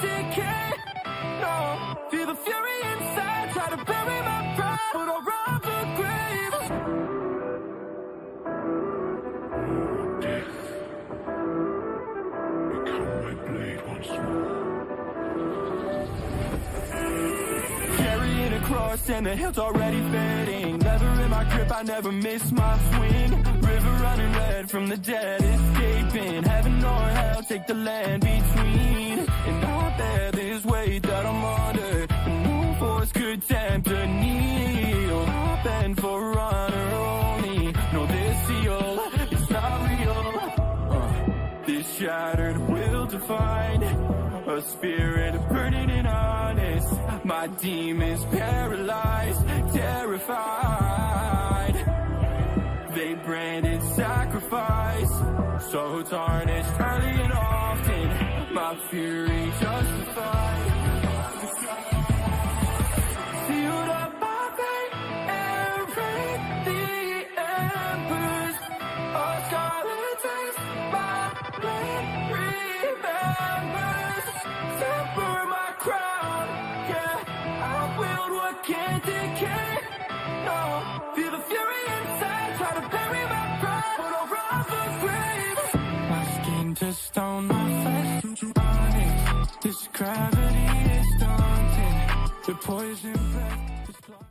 decay. No, feel the fury inside, try to bury my pride, but I'll rob the grave. Become my blade once more. Carrying a cross and the hilt's already fading. Leather in my grip, I never miss my swing. River running red from the dead, escaping. Heaven or hell, take the land between. And I bear this weight that I'm under, and no force could tempt a kneel. I bend for honor only, know this seal, it's not real. This shattered will define a spirit burning and honest. My demons paralyzed, terrified. They branded sacrifice, so tarnished early and often. My fury justified. Sealed up my fate and break the embers. A scarlet taste, my blade remembers. Temper my crown, yeah. I wield what can't decay. No, feel the fury inside, try to bury my pride, but I'll rob the grave. My skin to stone, my flesh to onyx. This gravity is daunting. The poison breath is blind.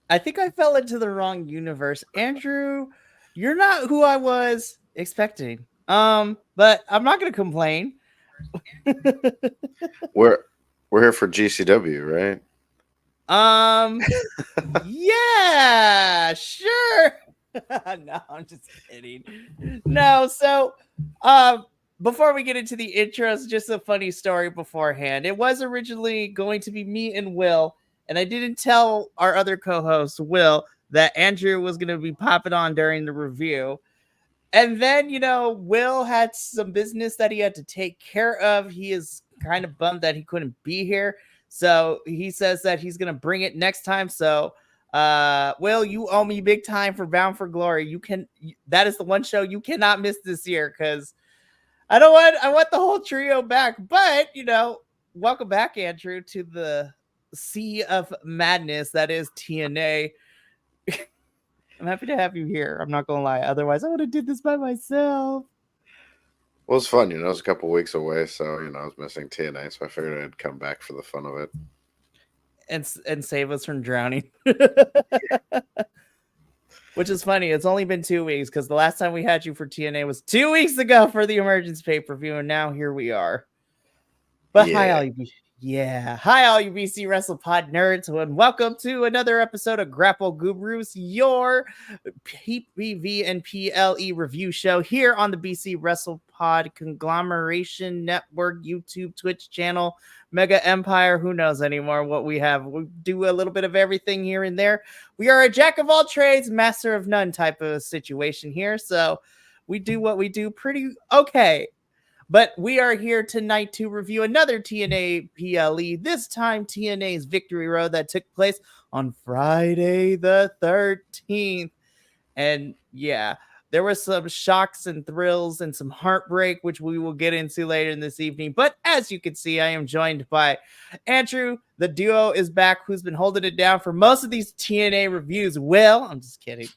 I think I fell into the wrong universe. Andrew, you're not who I was expecting. But I'm not gonna complain. We're here for GCW, right? Yeah, sure. No, I'm just kidding. No, so before we get into the intros, just a funny story beforehand. It was originally going to be me and Will, and I didn't tell our other co-host, Will, that Andrew was going to be popping on during the review. And then, Will had some business that he had to take care of. He is kind of bummed that he couldn't be here. So he says that he's going to bring it next time. So, Will, you owe me big time for Bound for Glory. That is the one show you cannot miss this year, because I want the whole trio back. But, welcome back, Andrew, to the sea of madness that is TNA. I'm happy to have you here. I'm not gonna lie. Otherwise, I would have did this by myself. Well, it's fun, it was a couple weeks away, so I was missing TNA, so I figured I'd come back for the fun of it and save us from drowning. Which is funny. It's only been 2 weeks, because the last time we had you for TNA was 2 weeks ago for the Emergence pay-per-view, and now here we are. But Yeah. hi, all you BC Wrestle Pod nerds, and welcome to another episode of Grapple Gurus, your PPV and PLE review show here on the BC Wrestle Pod Conglomeration Network, YouTube, Twitch channel, Mega Empire. Who knows anymore what we have? We do a little bit of everything here and there. We are a jack of all trades, master of none type of situation here. So we do what we do pretty okay. But we are here tonight to review another TNA PLE, this time TNA's Victory Road that took place on Friday the 13th. And yeah, there were some shocks and thrills and some heartbreak, which we will get into later in this evening. But as you can see, I am joined by Andrew. The duo is back, who's been holding it down for most of these TNA reviews. Will, I'm just kidding.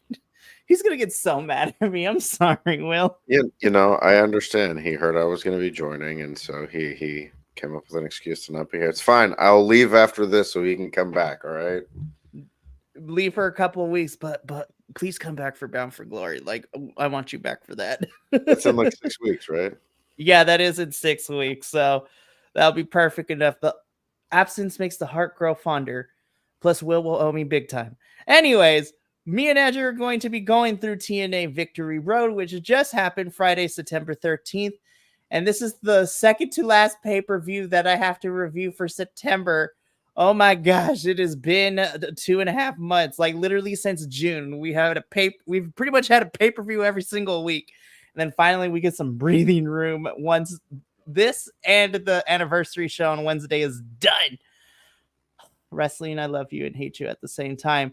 He's going to get so mad at me. I'm sorry, Will. You know, I understand. He heard I was going to be joining, and so he came up with an excuse to not be here. It's fine. I'll leave after this so he can come back, all right? Leave for a couple of weeks, but please come back for Bound for Glory. Like, I want you back for that. It's in like 6 weeks, right? Yeah, that is in 6 weeks, so that'll be perfect enough. The absence makes the heart grow fonder. Plus, Will owe me big time. Anyways, me and Andrew are going to be going through TNA Victory Road, which just happened Friday, September 13th. And this is the second to last pay-per-view that I have to review for September. Oh my gosh, it has been 2.5 months, like literally since June. We've pretty much had a pay-per-view every single week. And then finally we get some breathing room once this and the anniversary show on Wednesday is done. Wrestling, I love you and hate you at the same time.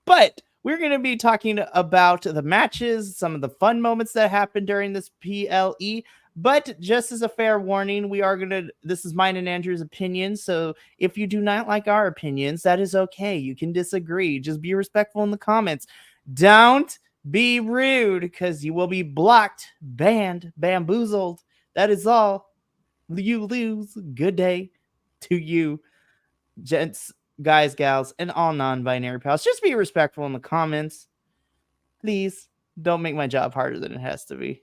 But we're going to be talking about the matches, some of the fun moments that happened during this PLE. But just as a fair warning, this is mine and Andrew's opinion. So if you do not like our opinions, that is okay. You can disagree. Just be respectful in the comments. Don't be rude, because you will be blocked, banned, bamboozled. That is all. You lose. Good day to you, gents, guys, gals, and all non-binary pals. Just be respectful in the comments. Please don't make my job harder than it has to be.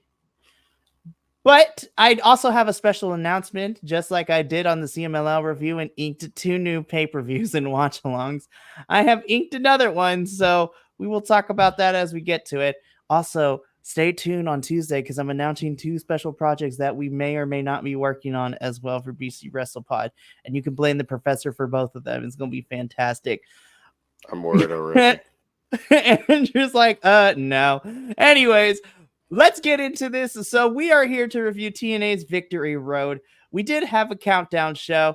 But I also have a special announcement, just like I did on the CMLL review and inked 2 new pay-per-views and watch-alongs. I have inked another one, so we will talk about that as we get to it. Also, stay tuned on Tuesday, because I'm announcing 2 special projects that we may or may not be working on as well for BC WrestlePod. And you can blame the professor for both of them. It's going to be fantastic. I'm worried already. Andrew's like, no. Anyways, let's get into this. So we are here to review TNA's Victory Road. We did have a countdown show.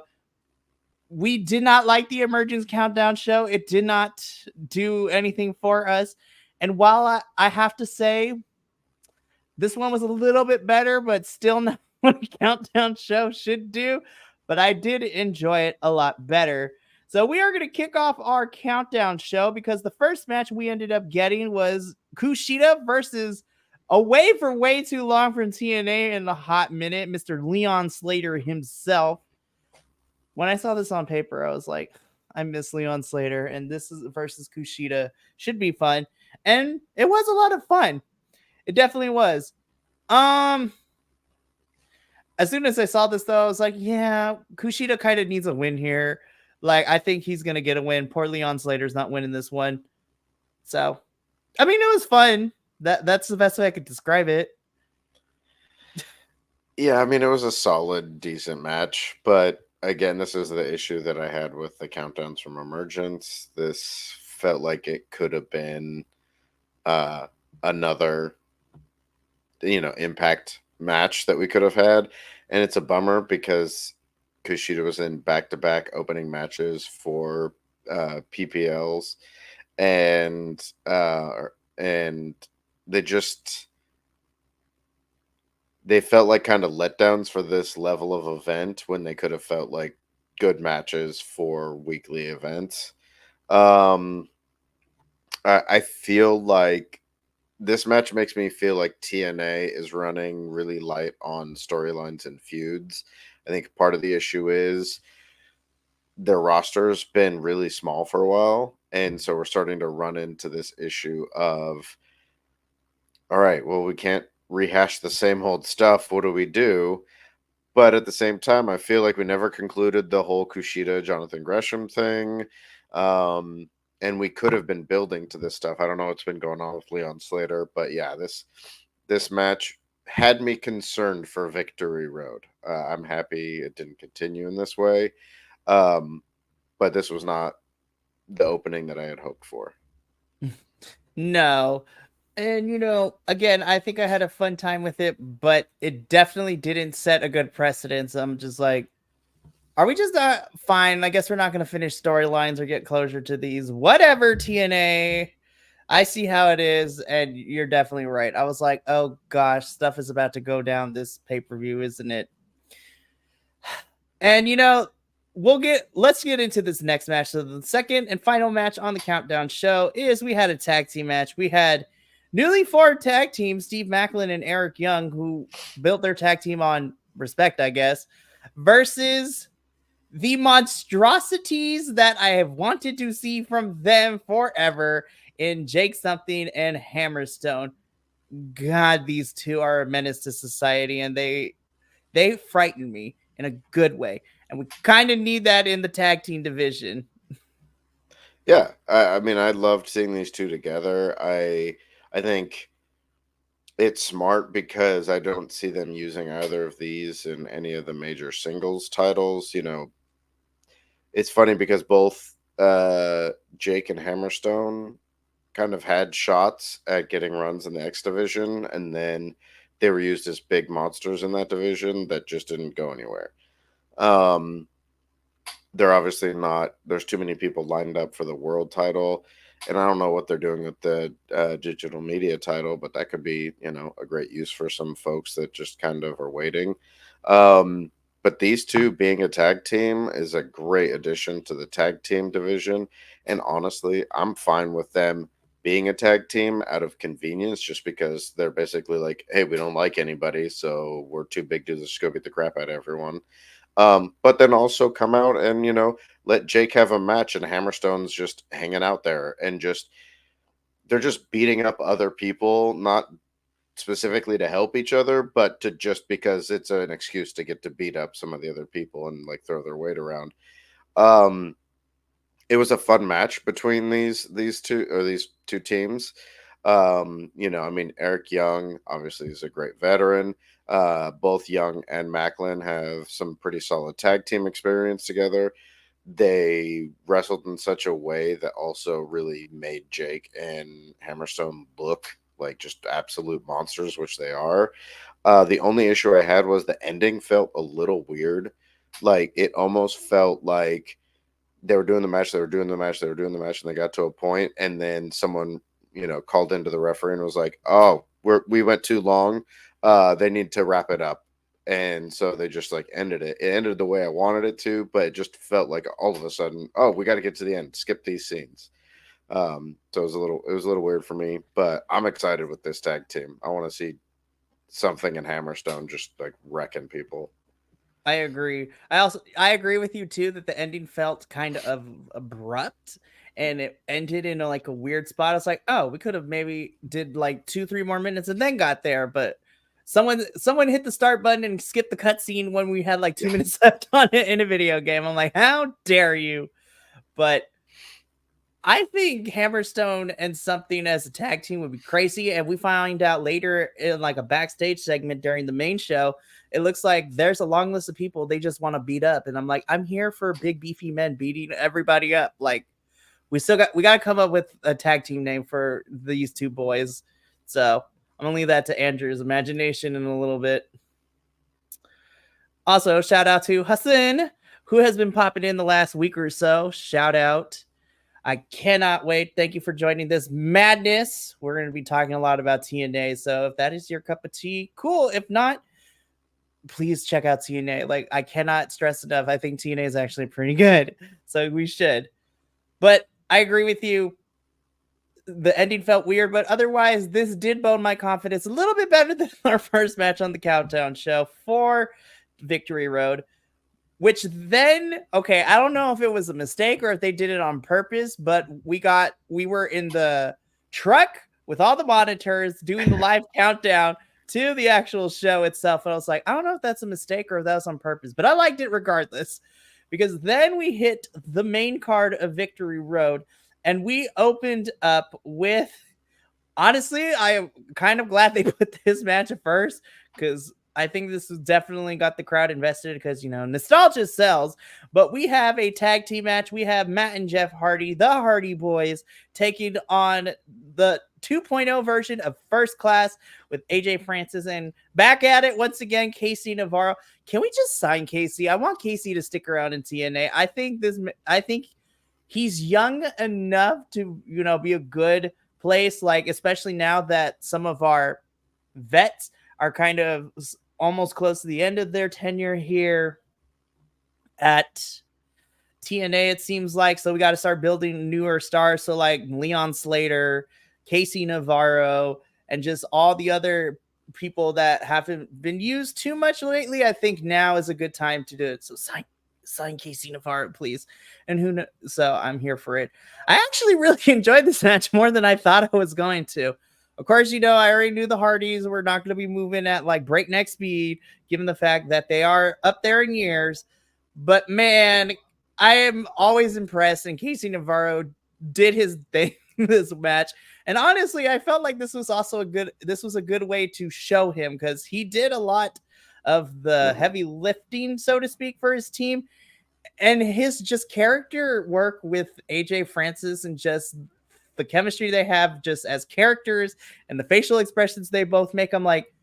We did not like the Emergence countdown show. It did not do anything for us. And while I have to say, this one was a little bit better, but still not what a countdown show should do. But I did enjoy it a lot better. So we are going to kick off our countdown show, because the first match we ended up getting was Kushida versus, away for way too long from TNA in a hot minute, Mr. Leon Slater himself. When I saw this on paper, I was like, I miss Leon Slater, and this is versus Kushida. Should be fun. And it was a lot of fun. It definitely was. As soon as I saw this, though, I was like, yeah, Kushida kind of needs a win here. Like, I think he's going to get a win. Poor Leon Slater's not winning this one. So, I mean, it was fun. That's the best way I could describe it. Yeah, I mean, it was a solid, decent match. But again, this is the issue that I had with the countdowns from Emergence. This felt like it could have been another, Impact match that we could have had. And it's a bummer, because Kushida was in back-to-back opening matches for PPLs. And they felt like kind of letdowns for this level of event, when they could have felt like good matches for weekly events. I feel like this match makes me feel like TNA is running really light on storylines and feuds. I think part of the issue is their roster's been really small for a while. And so we're starting to run into this issue of, all right, well, we can't rehash the same old stuff. What do we do? But at the same time, I feel like we never concluded the whole Kushida Jonathan Gresham thing. And we could have been building to this stuff. I don't know what's been going on with Leon Slater, but yeah, this match had me concerned for Victory Road. I'm happy it didn't continue in this way. But this was not the opening that I had hoped for. No. And, again, I think I had a fun time with it, but it definitely didn't set a good precedence. I'm just like, are we just not fine? I guess we're not going to finish storylines or get closure to these. Whatever, TNA. I see how it is, and you're definitely right. I was like, oh gosh, stuff is about to go down this pay-per-view, isn't it? And let's get into this next match. So the second and final match on the countdown show is we had a tag team match. We had newly formed tag team Steve Macklin and Eric Young, who built their tag team on respect, I guess, versus the monstrosities that I have wanted to see from them forever in Jake Something and Hammerstone. God, these two are a menace to society, and they frighten me in a good way. And we kind of need that in the tag team division. Yeah, I mean, I loved seeing these two together. I think it's smart because I don't see them using either of these in any of the major singles titles. It's funny because both Jake and Hammerstone kind of had shots at getting runs in the X division, and then they were used as big monsters in that division that just didn't go anywhere. They're obviously not, there's too many people lined up for the world title, and I don't know what they're doing with the digital media title, but that could be, a great use for some folks that just kind of are waiting. But these two being a tag team is a great addition to the tag team division, and honestly, I'm fine with them being a tag team out of convenience, just because they're basically like, hey, we don't like anybody, so we're too big to just go beat the crap out of everyone. But then also come out and, let Jake have a match, and Hammerstone's just hanging out there, and they're just beating up other people, not specifically to help each other, but to just because it's an excuse to get to beat up some of the other people and like throw their weight around. It was a fun match between these two teams. I mean, Eric Young obviously is a great veteran. Both Young and Macklin have some pretty solid tag team experience together. They wrestled in such a way that also really made Jake and Hammerstone look like just absolute monsters, which they are. The only issue I had was the ending felt a little weird. Like, it almost felt like they were doing the match, and they got to a point, and then someone, called into the referee and was like, oh, we went too long. They need to wrap it up. And so they just like ended it. It ended the way I wanted it to, but it just felt like all of a sudden, oh, we got to get to the end, skip these scenes. So it was a little weird for me, but I'm excited with this tag team. I want to see Something and Hammerstone just like wrecking people. I agree. I agree with you too that the ending felt kind of abrupt, and it ended in a weird spot. It's like, oh, we could have maybe did like 2-3 more minutes and then got there, but someone hit the start button and skipped the cutscene when we had like 2 minutes left on it in a video game. I'm like, how dare you? But I think Hammerstone and Something as a tag team would be crazy. And we find out later in like a backstage segment during the main show, it looks like there's a long list of people they just want to beat up. And I'm like, I'm here for big beefy men beating everybody up. Like, we got to come up with a tag team name for these two boys. So I'm gonna leave that to Andrew's imagination in a little bit. Also, shout out to Hassan, who has been popping in the last week or so. Shout out. I cannot wait. Thank you for joining this madness. We're going to be talking a lot about TNA. So if that is your cup of tea, cool. If not, please check out TNA. Like, I cannot stress enough. I think TNA is actually pretty good. So we should. But I agree with you. The ending felt weird, but otherwise, this did bone my confidence a little bit better than our first match on the Countdown show for Victory Road. Which then, okay, I don't know if it was a mistake or if they did it on purpose, but we were in the truck with all the monitors doing the live countdown to the actual show itself. And I was like, I don't know if that's a mistake or if that was on purpose, but I liked it regardless, because then we hit the main card of Victory Road and we opened up with, honestly, I am kind of glad they put this match at first, because I think this has definitely got the crowd invested because, nostalgia sells. But we have a tag team match. We have Matt and Jeff Hardy, the Hardy Boys, taking on the 2.0 version of First Class with AJ Francis, and back at it once again, Casey Navarro. Can we just sign Casey? I want Casey to stick around in TNA. I think he's young enough to, be a good place, like especially now that some of our vets are kind of almost close to the end of their tenure here at TNA, it seems like. So we got to start building newer stars. So like Leon Slater, Casey Navarro, and just all the other people that haven't been used too much lately. I think now is a good time to do it. So sign Casey Navarro, please. And who knows? So I'm here for it. I actually really enjoyed this match more than I thought I was going to. Of course, I already knew the Hardys were not going to be moving at like breakneck speed, given the fact that they are up there in years. But man, I am always impressed, and Casey Navarro did his thing in this match. And honestly, I felt like this was a good way to show him, because he did a lot of the heavy lifting, so to speak, for his team. And his just character work with AJ Francis and just the chemistry they have just as characters and the facial expressions they both make. I'm like,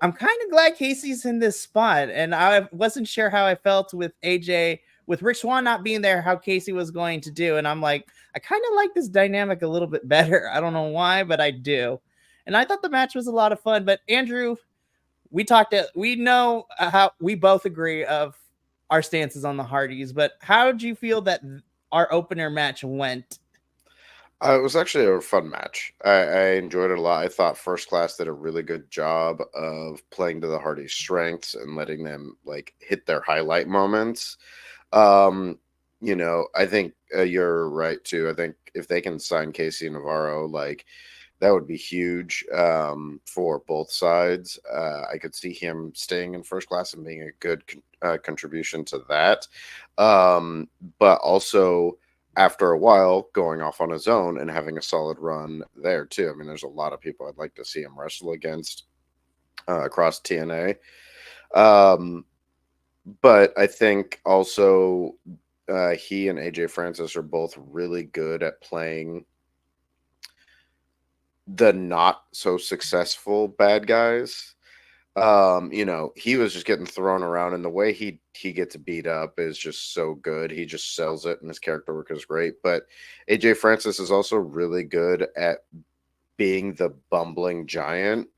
I'm kind of glad Casey's in this spot. And I wasn't sure how I felt with AJ, with Rich Swann not being there, how Casey was going to do. And I'm like, I kind of like this dynamic a little bit better. I don't know why, but I do. And I thought the match was a lot of fun. But Andrew, we know how we both agree of our stances on the Hardys, but how did you feel that our opener match went? It was actually a fun match. I enjoyed it a lot. I thought First Class did a really good job of playing to the Hardys' strengths and letting them like hit their highlight moments. I think you're right too. I think if they can sign Casey Navarro, like that would be huge for both sides. I could see him staying in First Class and being a good contribution to that. But also, after a while, going off on his own and having a solid run there too. I mean, there's a lot of people I'd like to see him wrestle against across TNA. But I think also he and AJ Francis are both really good at playing the not so successful bad guys. He was just getting thrown around, and the way he gets beat up is just so good. He just sells it, and his character work is great. But AJ Francis is also really good at being the bumbling giant,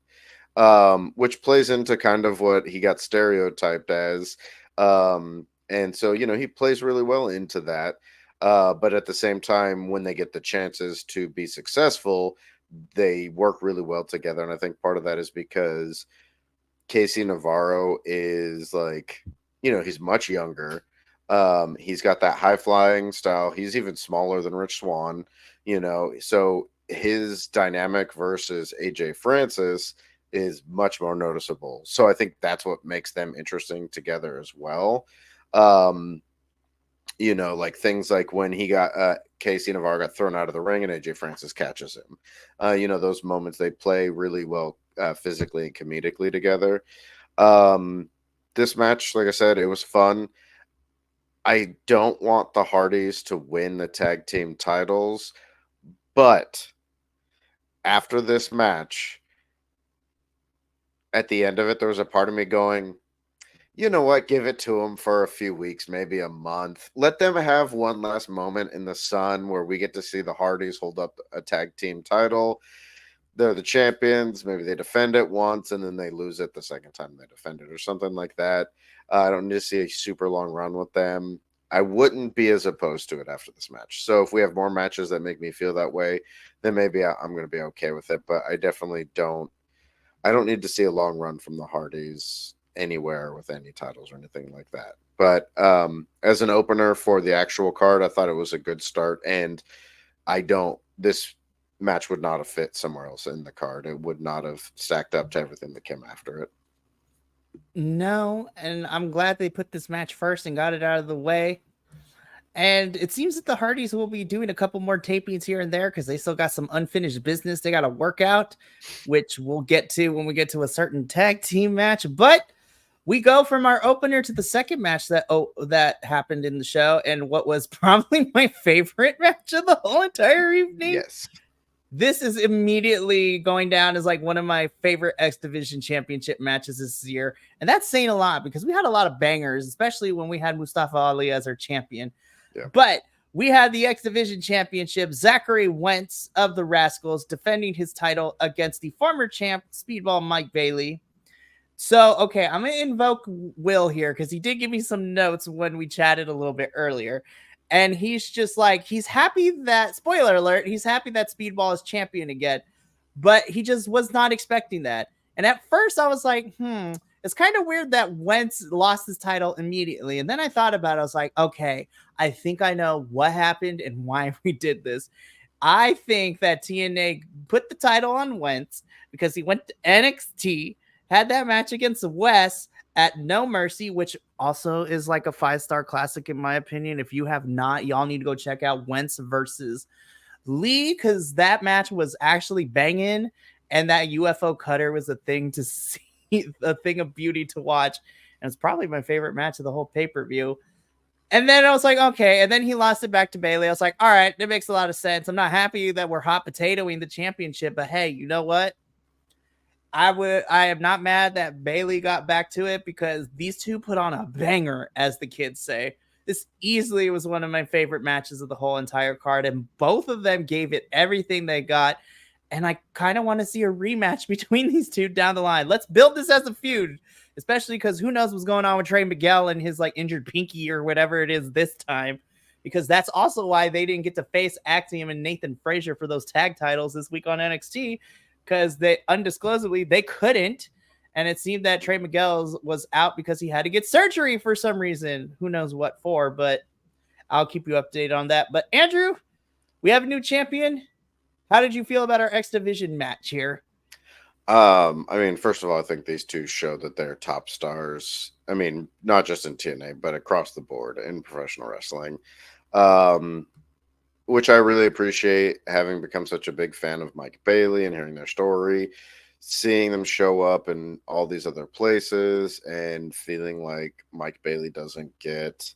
which plays into kind of what he got stereotyped as. And so, he plays really well into that. But at the same time, when they get the chances to be successful, they work really well together. And I think part of that is because Casey Navarro is like, he's much younger. He's got that high flying style. He's even smaller than Rich Swann, so his dynamic versus AJ Francis is much more noticeable. So I think that's what makes them interesting together as well. Like things like when he got Casey Navarro got thrown out of the ring and AJ Francis catches him. Those moments, they play really well physically and comedically together. This match, like I said, it was fun. I don't want the Hardys to win the tag team titles, but after this match, at the end of it, there was a part of me going, you know what? Give it to them for a few weeks, maybe a month. Let them have one last moment in the sun where we get to see the Hardys hold up a tag team title. They're the champions. Maybe they defend it once and then they lose it the second time they defend it or something like that. I don't need to see a super long run with them. I wouldn't be as opposed to it after this match. So if we have more matches that make me feel that way, then maybe I'm going to be okay with it. But I definitely don't. I don't need to see a long run from the Hardys anywhere with any titles or anything like that. But as an opener for the actual card, I thought it was a good start. And this match would not have fit somewhere else in the card. It would not have stacked up to everything that came after it. No, and I'm glad they put this match first and got it out of the way. And it seems that the Hardys will be doing a couple more tapings here and there because they still got some unfinished business they got to work out, which we'll get to when we get to a certain tag team match. But we go from our opener to the second match that happened in the show, and what was probably my favorite match of the whole entire evening. Yes. this is immediately going down as like one of my favorite X Division Championship matches this year. And that's saying a lot because we had a lot of bangers, especially when we had Mustafa Ali as our champion. Yeah. But we had the X Division Championship, Zachary Wentz of the Rascals defending his title against the former champ, Speedball Mike Bailey. So, okay, I'm going to invoke Will here because he did give me some notes when we chatted a little bit earlier. And he's just like, he's happy that, spoiler alert, he's happy that Speedball is champion again. But he just was not expecting that. And at first I was like, it's kind of weird that Wentz lost his title immediately. And then I thought about it. I was like, okay, I think I know what happened and why we did this. I think that TNA put the title on Wentz because he went to NXT, had that match against Wes at No Mercy, which also is like a 5-star classic in my opinion. If you have not, y'all need to go check out Wentz versus Lee because that match was actually banging, and that UFO cutter was a thing to see, a thing of beauty to watch, and it's probably my favorite match of the whole pay-per-view. And then I was like, okay, and then he lost it back to Bailey. I was like, all right, that makes a lot of sense. I'm not happy that we're hot potatoing the championship, but hey, you know what? I am not mad that Bailey got back to it because these two put on a banger, as the kids say. This easily was one of my favorite matches of the whole entire card, and both of them gave it everything they got. And I kind of want to see a rematch between these two down the line. Let's build this as a feud, especially because who knows what's going on with Trey Miguel and his like injured pinky or whatever it is this time. Because that's also why they didn't get to face Axiom and Nathan Frazier for those tag titles this week on NXT. Because they undisclosedly they couldn't, and it seemed that Trey Miguel was out because he had to get surgery for some reason. Who knows what for? But I'll keep you updated on that. But Andrew, we have a new champion. How did you feel about our X Division match here? I mean, first of all, I think these two show that they're top stars. I mean, not just in TNA, but across the board in professional wrestling. Which I really appreciate, having become such a big fan of Mike Bailey and hearing their story, seeing them show up in all these other places and feeling like Mike Bailey doesn't get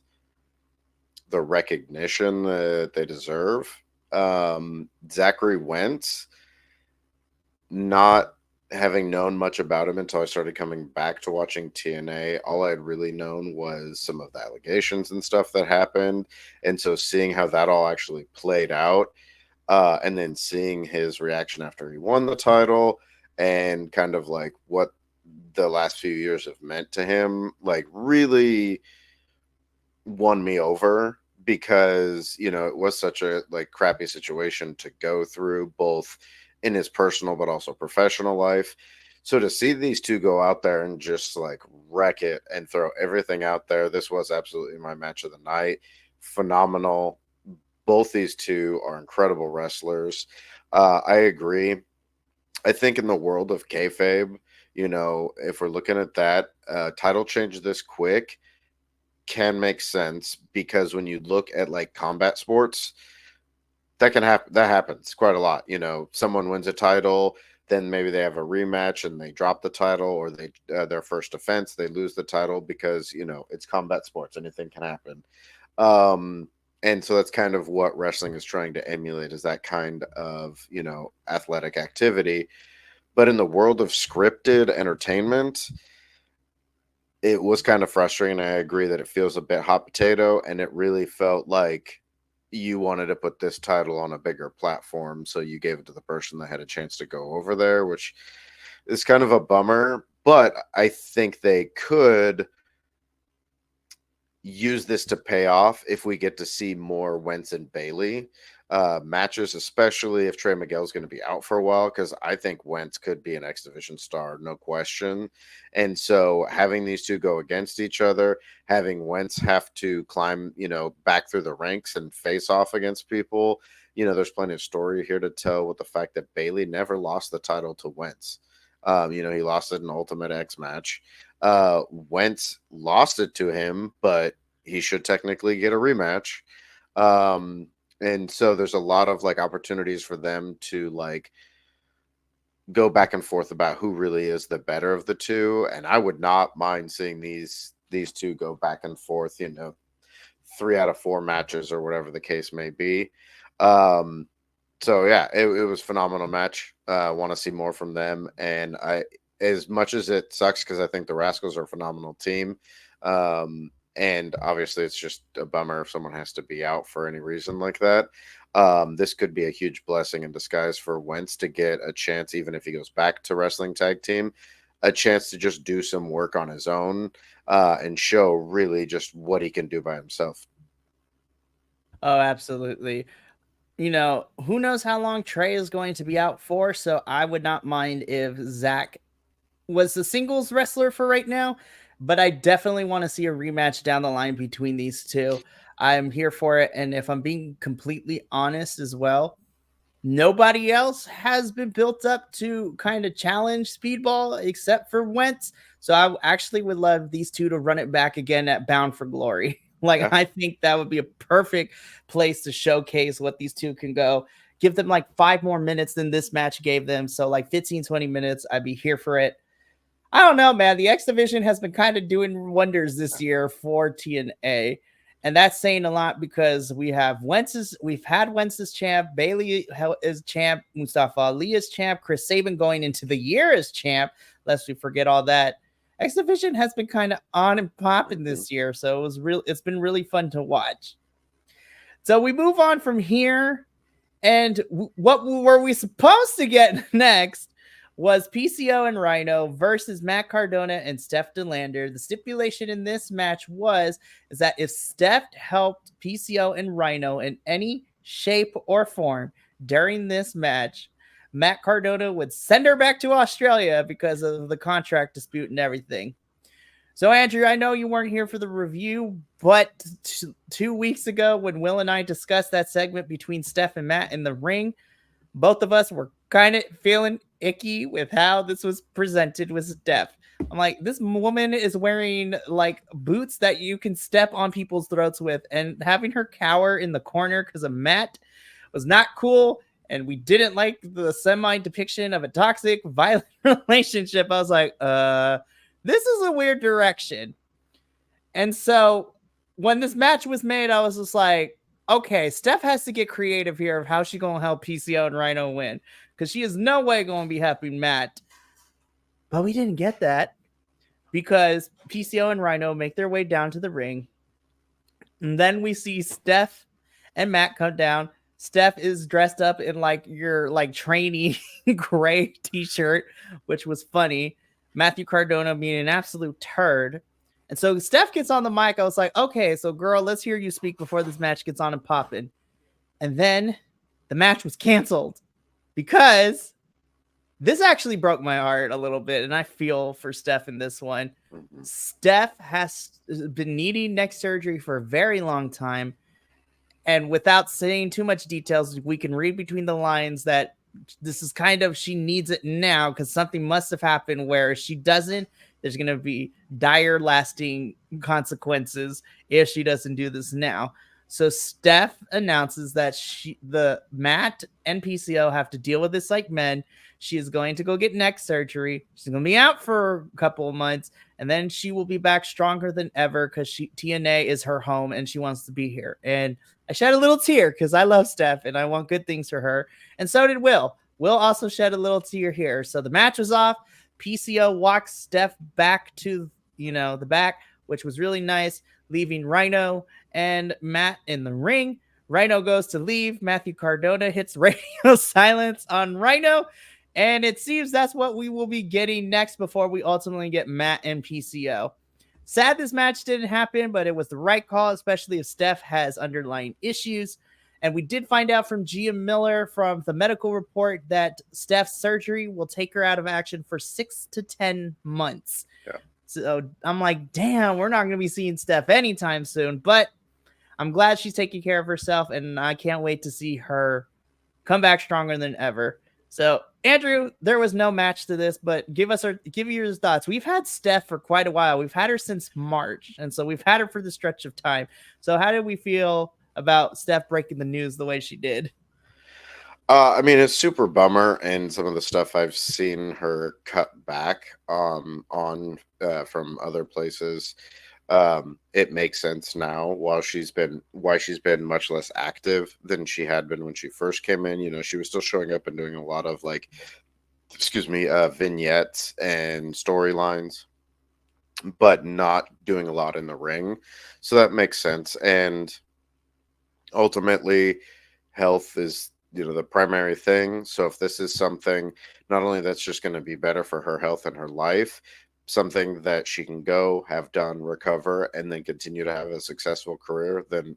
the recognition that they deserve. Zachary Wentz, not having known much about him until I started coming back to watching TNA, all I had really known was some of the allegations and stuff that happened. And so seeing how that all actually played out, and then seeing his reaction after he won the title and kind of like what the last few years have meant to him, like really won me over because, you know, it was such a like crappy situation to go through, both in his personal but also professional life. So to see these two go out there and just like wreck it and throw everything out there, this was absolutely my match of the night. Phenomenal. Both these two are incredible wrestlers. I agree. I think in the world of kayfabe, you know, if we're looking at that, title change this quick can make sense because when you look at like combat sports, that can happen. That happens quite a lot. You know, someone wins a title, then maybe they have a rematch and they drop the title, or they their first defense, they lose the title because, you know, it's combat sports. Anything can happen. And so that's kind of what wrestling is trying to emulate, is that kind of, you know, athletic activity. But in the world of scripted entertainment, it was kind of frustrating. I agree that it feels a bit hot potato, and it really felt like you wanted to put this title on a bigger platform, so you gave it to the person that had a chance to go over there, which is kind of a bummer. But I think they could use this to pay off if we get to see more Wentz and Bailey matches, especially if Trey Miguel is going to be out for a while, because I think Wentz could be an X Division star, no question. And so having these two go against each other, having Wentz have to climb, you know, back through the ranks and face off against people, you know, there's plenty of story here to tell with the fact that Bailey never lost the title to Wentz. You know, he lost it in Ultimate X match. Wentz lost it to him, but he should technically get a rematch. And so there's a lot of like opportunities for them to like go back and forth about who really is the better of the two. And I would not mind seeing these two go back and forth, you know, 3 out of 4 matches or whatever the case may be. So So yeah, it was a phenomenal match. Want to see more from them, and as much as it sucks because I think the Rascals are a phenomenal team, and obviously it's just a bummer if someone has to be out for any reason like that. This could be a huge blessing in disguise for Wentz to get a chance, even if he goes back to wrestling tag team, a chance to just do some work on his own and show really just what he can do by himself. Oh, absolutely. You know, who knows how long Trey is going to be out for, so I would not mind if Zach was the singles wrestler for right now, but I definitely want to see a rematch down the line between these two. I'm here for it, and if I'm being completely honest as well, nobody else has been built up to kind of challenge Speedball except for Wentz. So I actually would love these two to run it back again at Bound for Glory. Like, Yeah. I think that would be a perfect place to showcase what these two can go. Give them like 5 more minutes than this match gave them. So like 15, 20 minutes. I'd be here for it. I don't know, man. The X Division has been kind of doing wonders this year for TNA. And that's saying a lot because we've had Wentz as champ, Bailey is champ, Mustafa Ali is champ, Chris Sabin going into the year as champ, lest we forget all that. X Division has been kind of on and popping this year, so it's been really fun to watch. So we move on from here, and what were we supposed to get next was PCO and Rhino versus Matt Cardona and Steph DeLander. The stipulation in this match is that if Steph helped PCO and Rhino in any shape or form during this match, Matt Cardona would send her back to Australia because of the contract dispute and everything. So, Andrew, I know you weren't here for the review, but 2 weeks ago when Will and I discussed that segment between Steph and Matt in the ring, both of us were kind of feeling icky with how this was presented with Steph. I'm like, this woman is wearing like boots that you can step on people's throats with, and having her cower in the corner because of Matt was not cool. And we didn't like the semi depiction of a toxic, violent relationship. I was like, this is a weird direction. And so when this match was made, I was just like, okay, Steph has to get creative here of how she's going to help PCO and Rhino win, because she is no way going to be helping Matt. But we didn't get that because PCO and Rhino make their way down to the ring. And then we see Steph and Matt come down. Steph is dressed up in like your like trainee gray t-shirt, which was funny. Matthew Cardona being an absolute turd. And so Steph gets on the mic. I was like, okay, so girl, let's hear you speak before this match gets on and popping. And then the match was canceled because this actually broke my heart a little bit. And I feel for Steph in this one. Mm-hmm. Steph has been needing neck surgery for a very long time. And without saying too much details, we can read between the lines that this is kind of, she needs it now because something must have happened where if she doesn't, there's going to be dire lasting consequences if she doesn't do this now. So Steph announces that the Matt and PCO have to deal with this like men. She is going to go get neck surgery. She's going to be out for a couple of months, and then she will be back stronger than ever because TNA is her home and she wants to be here. And I shed a little tear because I love Steph and I want good things for her. And so did Will. Will also shed a little tear here. So the match was off. PCO walks Steph back to, the back, which was really nice, leaving Rhino and Matt in the ring. Rhino goes to leave. Matthew Cardona hits radio silence on Rhino. And it seems that's what we will be getting next before we ultimately get Matt and PCO. Sad this match didn't happen, but it was the right call, especially if Steph has underlying issues. And we did find out from Gia Miller from the medical report that Steph's surgery will take her out of action for 6 to 10 months. Yeah. So I'm like, damn, we're not going to be seeing Steph anytime soon. But I'm glad she's taking care of herself, and I can't wait to see her come back stronger than ever. So, Andrew, there was no match to this, but give your thoughts. We've had Steph for quite a while. We've had her since March, and so we've had her for the stretch of time. So how did we feel about Steph breaking the news the way she did? I mean, it's super bummer, and some of the stuff I've seen her cut back on from other places. It makes sense now why she's been much less active than she had been when she first came in. You know, she was still showing up and doing a lot of like, vignettes and storylines, but not doing a lot in the ring. So that makes sense. And ultimately, health is, the primary thing. So if this is something not only that's just going to be better for her health and her life, something that she can go have done, recover, and then continue to have a successful career, then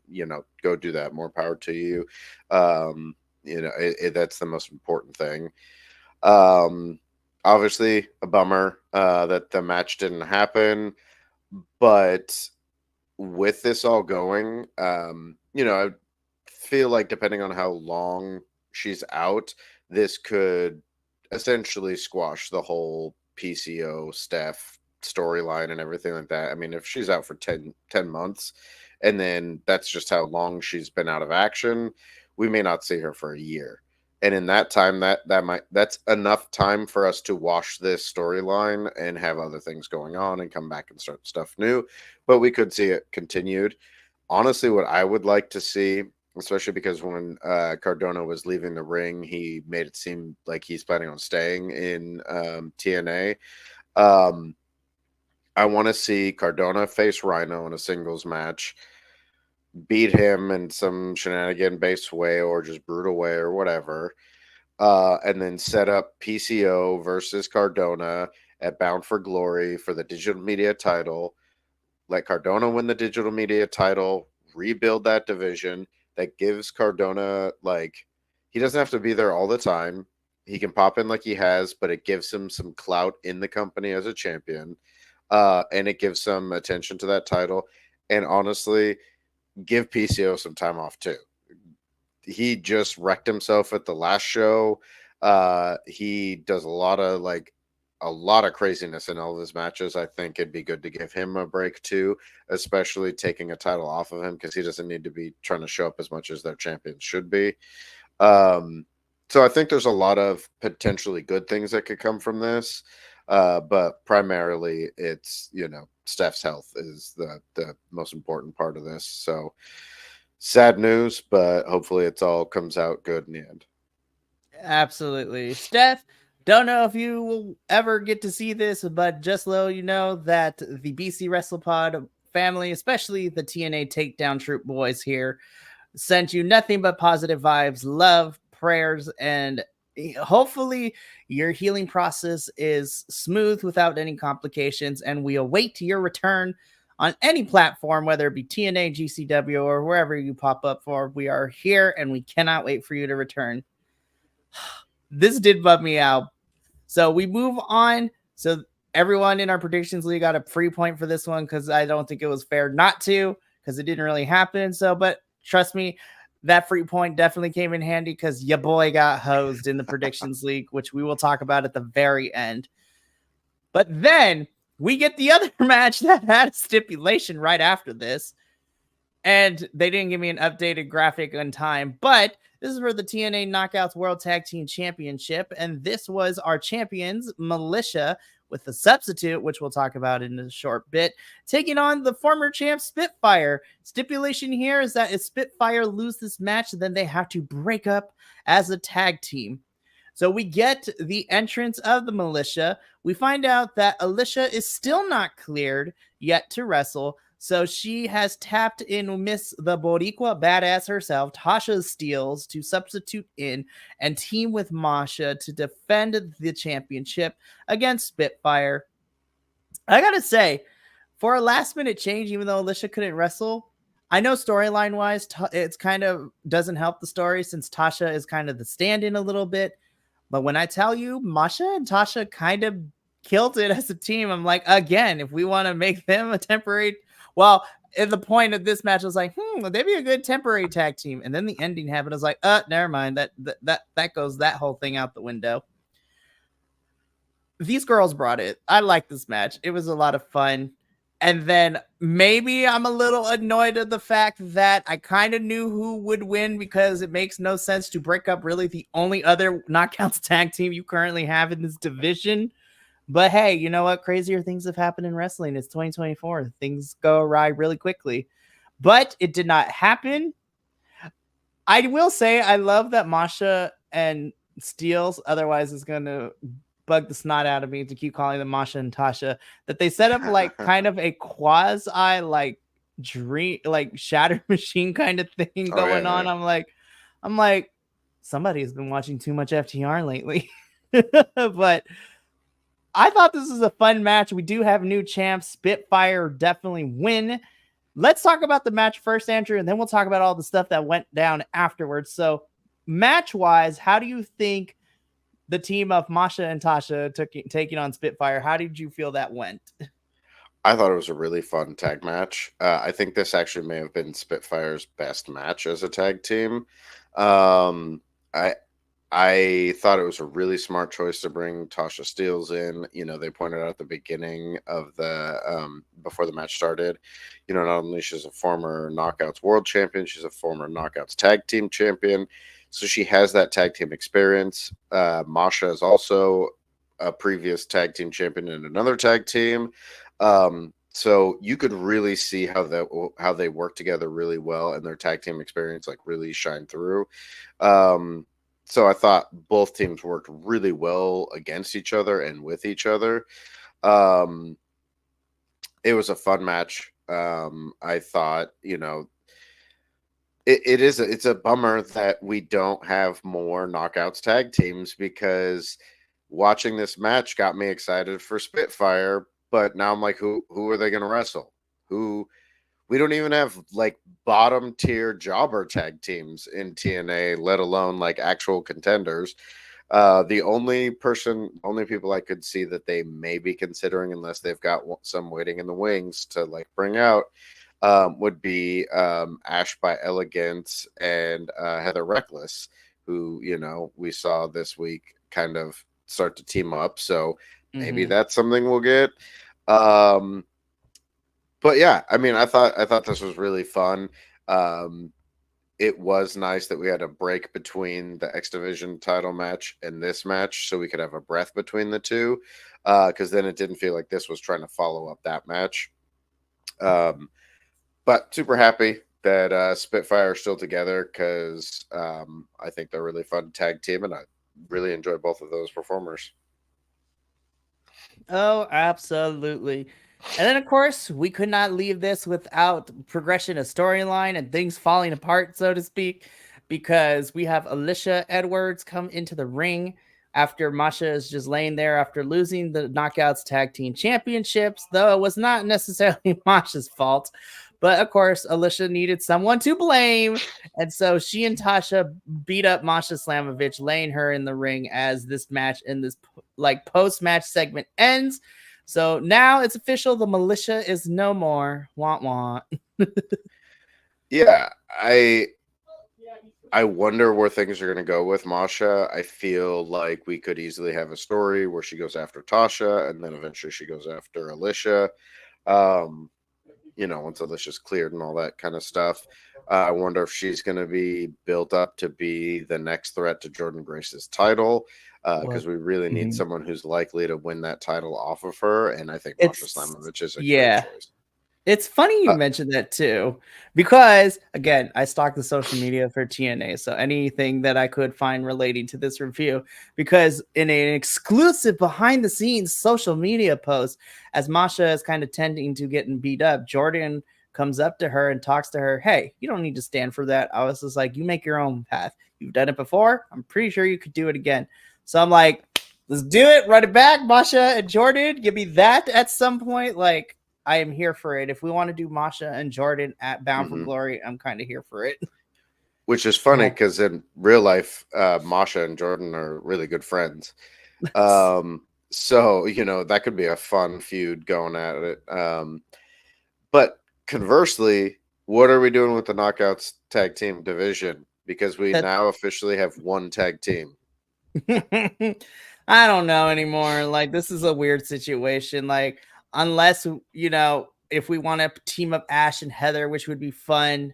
go do that. More power to you. That's the most important thing. Obviously a bummer that the match didn't happen, but with this all going, I feel like depending on how long she's out, this could essentially squash the whole PCO Steph storyline and everything like that. I mean, if she's out for 10 months and then that's just how long she's been out of action, we may not see her for a year. And in that time, that's enough time for us to wash this storyline and have other things going on and come back and start stuff new. But we could see it continued. Honestly, what I would like to see, especially because when Cardona was leaving the ring, he made it seem like he's planning on staying in TNA. I want to see Cardona face Rhino in a singles match, beat him in some shenanigan-based way or just brutal way or whatever, and then set up PCO versus Cardona at Bound for Glory for the digital media title. Let Cardona win the digital media title, rebuild that division. That gives Cardona, he doesn't have to be there all the time. He can pop in like he has, but it gives him some clout in the company as a champion. And it gives some attention to that title. And honestly, give PCO some time off too. He just wrecked himself at the last show. He does a lot of craziness in all of his matches. I think it'd be good to give him a break too, especially taking a title off of him, because he doesn't need to be trying to show up as much as their champions should be. So I think there's a lot of potentially good things that could come from this. But primarily it's, Steph's health is the most important part of this. So sad news, but hopefully it all comes out good in the end. Absolutely. Steph, don't know if you will ever get to see this, but just so you know that the BC WrestlePod family, especially the TNA Takedown Troop boys here, sent you nothing but positive vibes, love, prayers, and hopefully your healing process is smooth without any complications, and we await your return on any platform, whether it be TNA, GCW, or wherever you pop up for. We are here, and we cannot wait for you to return. This did bum me out. So we move on. So everyone in our predictions league got a free point for this one, because I don't think it was fair not to, because it didn't really happen. So, but trust me, that free point definitely came in handy, because your boy got hosed in the predictions league, which we will talk about at the very end. But then we get the other match that had a stipulation right after this, and they didn't give me an updated graphic on time, but this is for the TNA Knockouts World Tag Team Championship, and this was our champions, Militia, with the substitute, which we'll talk about in a short bit, taking on the former champ Spitfire. Stipulation here is that if Spitfire lose this match, then they have to break up as a tag team. So we get the entrance of the Militia. We find out that Alicia is still not cleared yet to wrestle, so she has tapped in Miss the Boricua Badass herself, Tasha Steeles, to substitute in and team with Masha to defend the championship against Spitfire. I gotta say, for a last-minute change, even though Alicia couldn't wrestle, I know storyline-wise, it's kind of doesn't help the story, since Tasha is kind of the stand-in a little bit. But when I tell you, Masha and Tasha kind of killed it as a team, I'm like, again, if we want to make them a temporary... Well, at the point of this match, I was like, they'd be a good temporary tag team. And then the ending happened. I was like, never mind. That goes that whole thing out the window. These girls brought it. I like this match. It was a lot of fun. And then maybe I'm a little annoyed at the fact that I kind of knew who would win, because it makes no sense to break up really the only other Knockouts tag team you currently have in this division. But hey, you know what? Crazier things have happened in wrestling. It's 2024. Things go awry really quickly. But it did not happen. I will say I love that Masha and Steels, otherwise it's going to bug the snot out of me to keep calling them Masha and Tasha, that they set up like kind of a quasi like dream, like Shatter Machine kind of thing going on. Yeah. I'm like, somebody's been watching too much FTR lately. But I thought this was a fun match. We do have new champs. Spitfire definitely win. Let's talk about the match first, Andrew, and then we'll talk about all the stuff that went down afterwards. So, match-wise, how do you think the team of Masha and Tasha taking on Spitfire, how did you feel that went? I thought it was a really fun tag match. I think this actually may have been Spitfire's best match as a tag team. I thought it was a really smart choice to bring Tasha Steelz in. You know, they pointed out at the beginning of the before the match started, you know, not only she's a former Knockouts World Champion, she's a former Knockouts Tag Team Champion. So she has that tag team experience. Masha is also a previous tag team champion in another tag team. So you could really see how they work together really well, and their tag team experience like really shine through. So I thought both teams worked really well against each other and with each other. It was a fun match. I thought, you know, it's a bummer that we don't have more Knockouts tag teams, because watching this match got me excited for Spitfire, but now I'm like, who are they going to wrestle? We don't even have like bottom tier jobber tag teams in TNA, let alone like actual contenders. The only people I could see that they may be considering, unless they've got some waiting in the wings to like bring out, would be Ash by Elegance and Heather Reckless, who, you know, we saw this week kind of start to team up. So maybe that's something we'll get. But yeah, I mean, I thought this was really fun. It was nice that we had a break between the X Division title match and this match, so we could have a breath between the two, because then it didn't feel like this was trying to follow up that match. But super happy that Spitfire are still together, because I think they're a really fun tag team, and I really enjoy both of those performers. Oh, absolutely. And then, of course, we could not leave this without progression of storyline and things falling apart, so to speak, because we have Alicia Edwards come into the ring after Masha is just laying there after losing the Knockouts Tag Team Championships, though it was not necessarily Masha's fault. But, of course, Alicia needed someone to blame, and so she and Tasha beat up Masha Slamovich, laying her in the ring as this match in this like post-match segment ends. So now it's official. The militia is no more. Want want. Yeah, I wonder where things are going to go with Masha. I feel like we could easily have a story where she goes after Tasha, and then eventually she goes after Alicia. You know, once Alicia's cleared and all that kind of stuff. I wonder if she's going to be built up to be the next threat to Jordynne Grace's title, because we really need someone who's likely to win that title off of her. And I think Masha Slamovich is a great choice. It's funny you mentioned that too, because again, I stalked the social media for TNA, so anything that I could find relating to this review, because in an exclusive behind the scenes social media post, as Masha is kind of tending to getting beat up, Jordynne comes up to her and talks to her. Hey, you don't need to stand for that. I was just like, you make your own path. You've done it before. I'm pretty sure you could do it again. So I'm like, let's do it. Run it back, Masha and Jordynne. Give me that at some point. Like, I am here for it. If we want to do Masha and Jordynne at Bound for Glory, I'm kind of here for it. Which is funny, because in real life, Masha and Jordynne are really good friends. So, you know, that could be a fun feud going at it. But conversely, what are we doing with the Knockouts tag team division? Because we now officially have one tag team. I don't know anymore. Like, this is a weird situation. Like, unless, you know, if we want to team up Ash and Heather, which would be fun.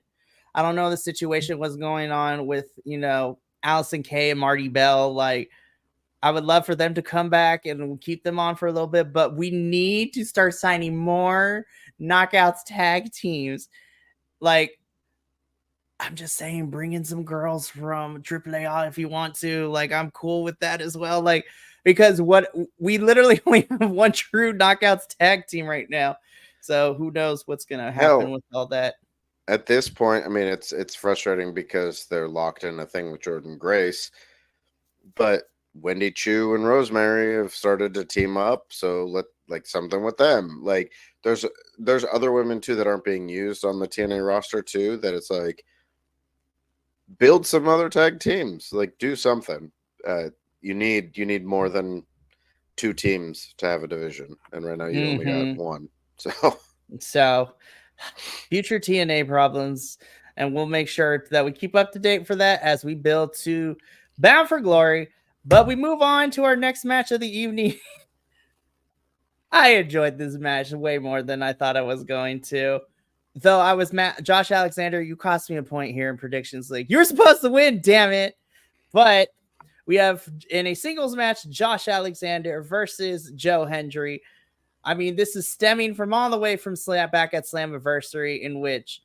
I don't know the situation was going on with, you know, Allison Kay and Marty Bell. Like, I would love for them to come back and keep them on for a little bit, but we need to start signing more Knockouts tag teams. Like, I'm just saying, bring in some girls from AAA if you want to. Like, I'm cool with that as well. Like, because what we literally only have one true Knockouts tag team right now. So who knows what's gonna happen with all that. At this point, I mean, it's frustrating because they're locked in a thing with Jordan Grace, but Wendy Chu and Rosemary have started to team up, so like something with them. Like there's other women too that aren't being used on the TNA roster too, that it's like build some other tag teams, like do something. You need more than 2 teams to have a division, and right now you only got 1. So future TNA problems, and we'll make sure that we keep up to date for that as we build to Bound for Glory. But we move on to our next match of the evening. I enjoyed this match way more than I thought I was going to. Though I was mad. Josh Alexander, you cost me a point here in Predictions League. You were supposed to win, damn it. But we have in a singles match, Josh Alexander versus Joe Hendry. I mean, this is stemming from all the way from back at Slammiversary, in which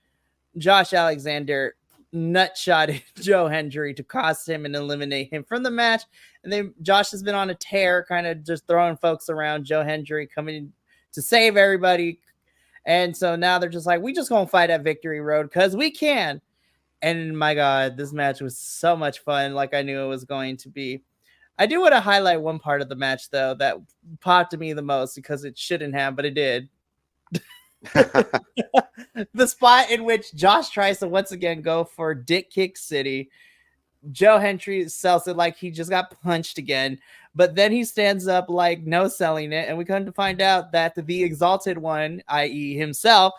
Josh Alexander nutshotted Joe Hendry to cost him and eliminate him from the match. And then Josh has been on a tear, kind of just throwing folks around. Joe Hendry coming to save everybody. And so now they're just like, we just gonna fight at Victory Road because we can. And my God, this match was so much fun, like I knew it was going to be. I do want to highlight one part of the match, though, that popped to me the most because it shouldn't have, but it did. The spot in which Josh tries to once again go for Dick Kick City. Joe Hendry sells it like he just got punched again, but then he stands up like no selling it, and we come to find out that the Exalted One, i.e. himself,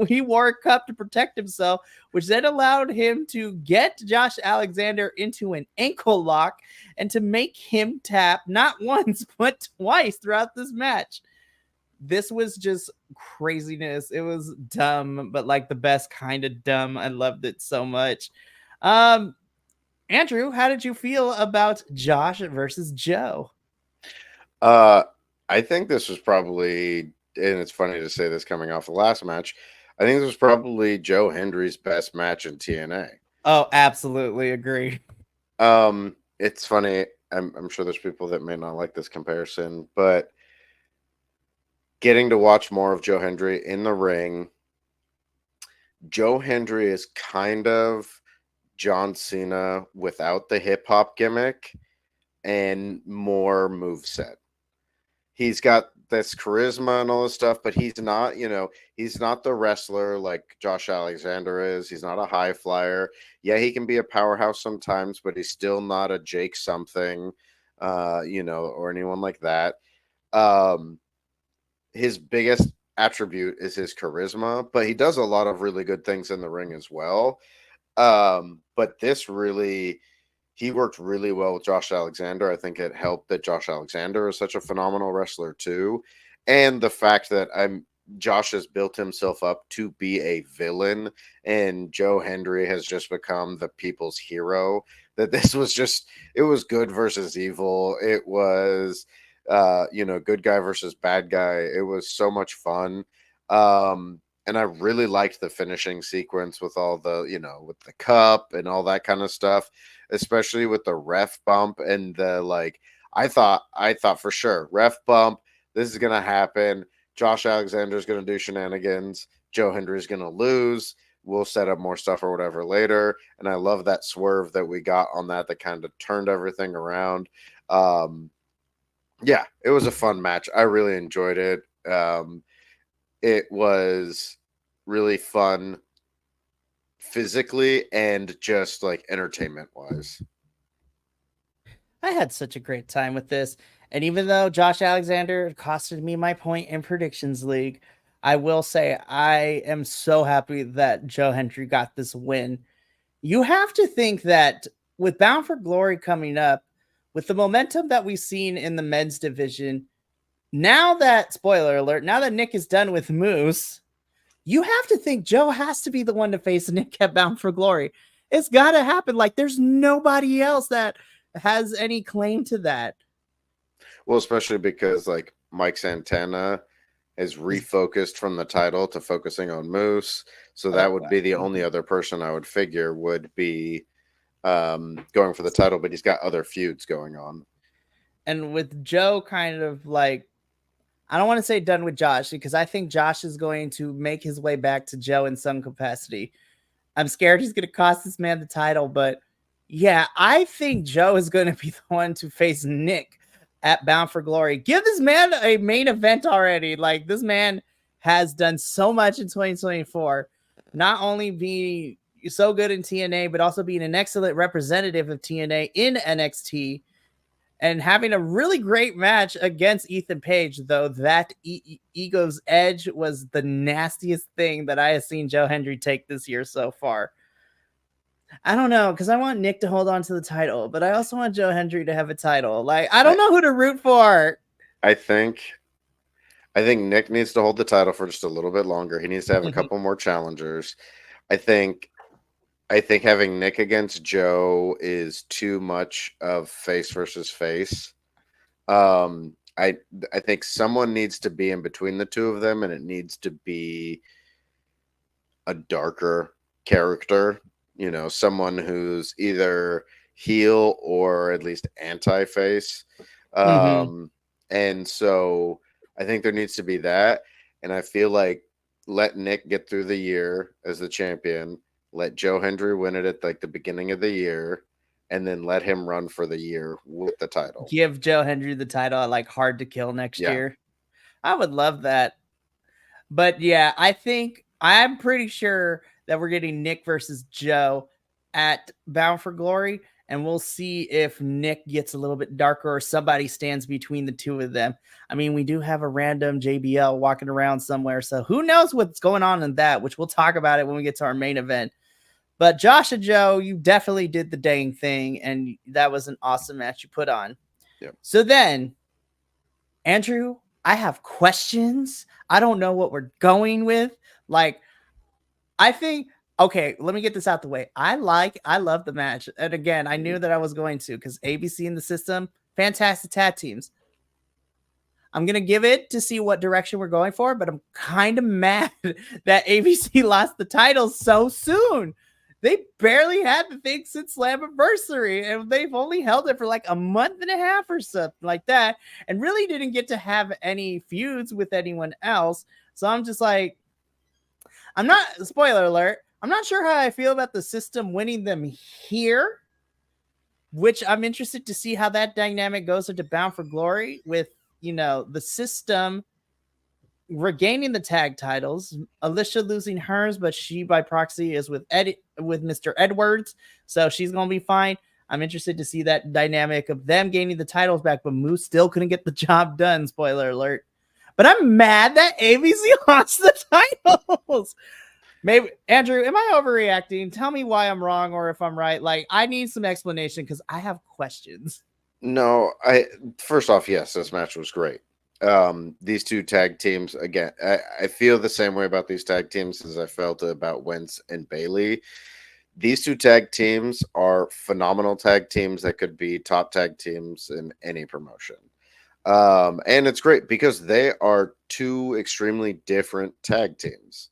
he wore a cup to protect himself, which then allowed him to get Josh Alexander into an ankle lock and to make him tap not once but twice throughout this match. This was just craziness. It was dumb, but like the best kind of dumb. I loved it so much. Andrew, how did you feel about Josh versus Joe? I think this was probably, and it's funny to say this coming off the last match, I think this was probably Joe Hendry's best match in TNA. Oh, absolutely agree. It's funny. I'm sure there's people that may not like this comparison, but getting to watch more of Joe Hendry in the ring, Joe Hendry is kind of John Cena without the hip hop gimmick and more moveset. He's got this charisma and all this stuff, but he's not, he's not the wrestler like Josh Alexander is. He's not a high flyer. Yeah, he can be a powerhouse sometimes, but he's still not a Jake something, or anyone like that. His biggest attribute is his charisma, but he does a lot of really good things in the ring as well. But this really, he worked really well with Josh Alexander. I think it helped that Josh Alexander is such a phenomenal wrestler too. And the fact that Josh has built himself up to be a villain, and Joe Hendry has just become the people's hero. That this was just, it was good versus evil. It was, good guy versus bad guy. It was so much fun. And I really liked the finishing sequence with all the, with the cup and all that kind of stuff, especially with the ref bump and the, I thought for sure, ref bump, this is going to happen. Josh Alexander is going to do shenanigans. Joe Hendry is going to lose. We'll set up more stuff or whatever later. And I love that swerve that we got on that kind of turned everything around. Yeah, it was a fun match. I really enjoyed it. It was really fun physically and just entertainment wise. I had such a great time with this. And even though Josh Alexander costed me my point in Predictions League, I will say I am so happy that Joe Hendry got this win. You have to think that with Bound for Glory coming up, with the momentum that we've seen in the men's division, now that, spoiler alert, now that Nick is done with Moose, you have to think Joe has to be the one to face Nick at Bound for Glory. It's got to happen. There's nobody else that has any claim to that. Well, especially because like Mike Santana is refocused from the title to focusing on Moose. So that would be the only other person I would figure would be going for the title, but he's got other feuds going on. And with Joe kind of like, I don't want to say done with Josh, because I think Josh is going to make his way back to Joe in some capacity. I'm scared he's going to cost this man the title, but yeah, I think Joe is going to be the one to face Nick at Bound for Glory. Give this man a main event already. Like, this man has done so much in 2024. Not only being so good in TNA, but also being an excellent representative of TNA in NXT. And having a really great match against Ethan Page, though that Ego's Edge was the nastiest thing that I have seen Joe Hendry take this year so far. I don't know, because I want Nick to hold on to the title, but I also want Joe Hendry to have a title. Like, I don't know who to root for. I think Nick needs to hold the title for just a little bit longer. He needs to have a couple more challengers. I think having Nick against Joe is too much of face versus face. I think someone needs to be in between the two of them, and it needs to be a darker character. You know, someone who's either heel or at least anti-face. And so I think there needs to be that. And I feel like let Nick get through the year as the champion. Let Joe Hendry win it at like the beginning of the year, and then let him run for the year with the title. Give Joe Hendry the title at like Hard to Kill next year. I would love that. But yeah, I'm pretty sure that we're getting Nick versus Joe at Bound for Glory, and we'll see if Nick gets a little bit darker or somebody stands between the two of them. I mean, we do have a random JBL walking around somewhere, so who knows what's going on in that, which we'll talk about it when we get to our main event. But Josh and Joe, you definitely did the dang thing, and that was an awesome match you put on. Yep. So then, Andrew, I have questions. I don't know what we're going with. Like, I think, okay, let me get this out the way. I love the match. And again, I knew that I was going to, because ABC in the system, fantastic tag teams. I'm going to give it to see what direction we're going for, but I'm kind of mad that ABC lost the title so soon. They barely had the thing since Slammiversary, and they've only held it for like a month and a half or something like that, and really didn't get to have any feuds with anyone else. So I'm just like, spoiler alert, I'm not sure how I feel about the system winning them here, which I'm interested to see how that dynamic goes into Bound for Glory with, you know, the system regaining the tag titles, Alicia losing hers, but she by proxy is with Mr. Edwards, so she's gonna be fine. I'm interested to see that dynamic of them gaining the titles back, but Moose still couldn't get the job done, spoiler alert. But I'm mad that ABC lost the titles. Maybe, Andrew, am I overreacting? Tell me why I'm wrong or if I'm right. Like, I need some explanation because I have questions. No, first off, yes, this match was great. These two tag teams, again, I feel the same way about these tag teams as I felt about Wentz and Bailey. These two tag teams are phenomenal tag teams that could be top tag teams in any promotion. And it's great because they are two extremely different tag teams.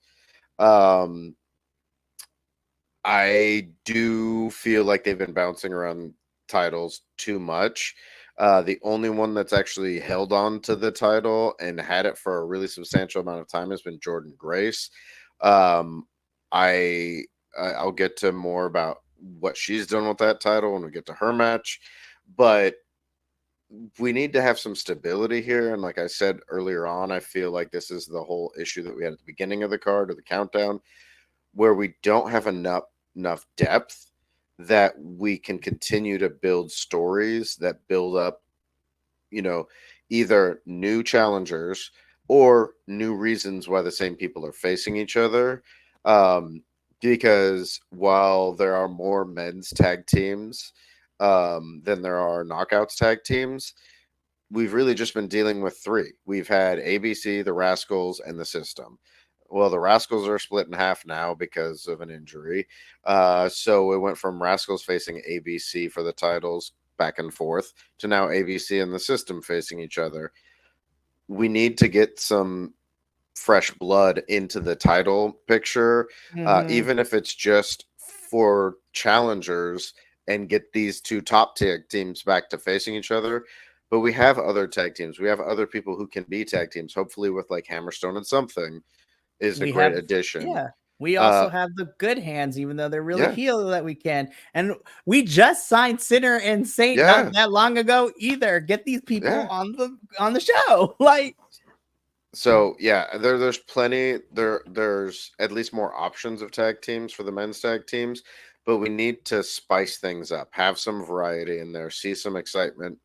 I do feel like they've been bouncing around titles too much. The only one that's actually held on to the title and had it for a really substantial amount of time has been Jordan Grace. I'll get to more about what she's done with that title when we get to her match, but we need to have some stability here. And like I said earlier on, I feel like this is the whole issue that we had at the beginning of the card or the countdown, where we don't have enough depth that we can continue to build stories that build up, you know, either new challengers or new reasons why the same people are facing each other. Because while there are more men's tag teams than there are knockouts tag teams, we've really just been dealing with three. We've had ABC, the Rascals, and the System. Well, the Rascals are split in half now because of an injury. So it went from Rascals facing ABC for the titles back and forth to now ABC and the system facing each other. We need to get some fresh blood into the title picture, even if it's just for challengers, and get these two top tag teams back to facing each other. But we have other tag teams. We have other people who can be tag teams, hopefully with like Hammerstone and something is a great addition. Yeah. We also have the good hands, even though they're really Yeah. heel that we can. And we just signed Sinner and Saint not that long ago either. Get these people on the show. Like, so yeah, there's plenty. There's at least more options of tag teams for the men's tag teams, but we need to spice things up, have some variety in there, see some excitement.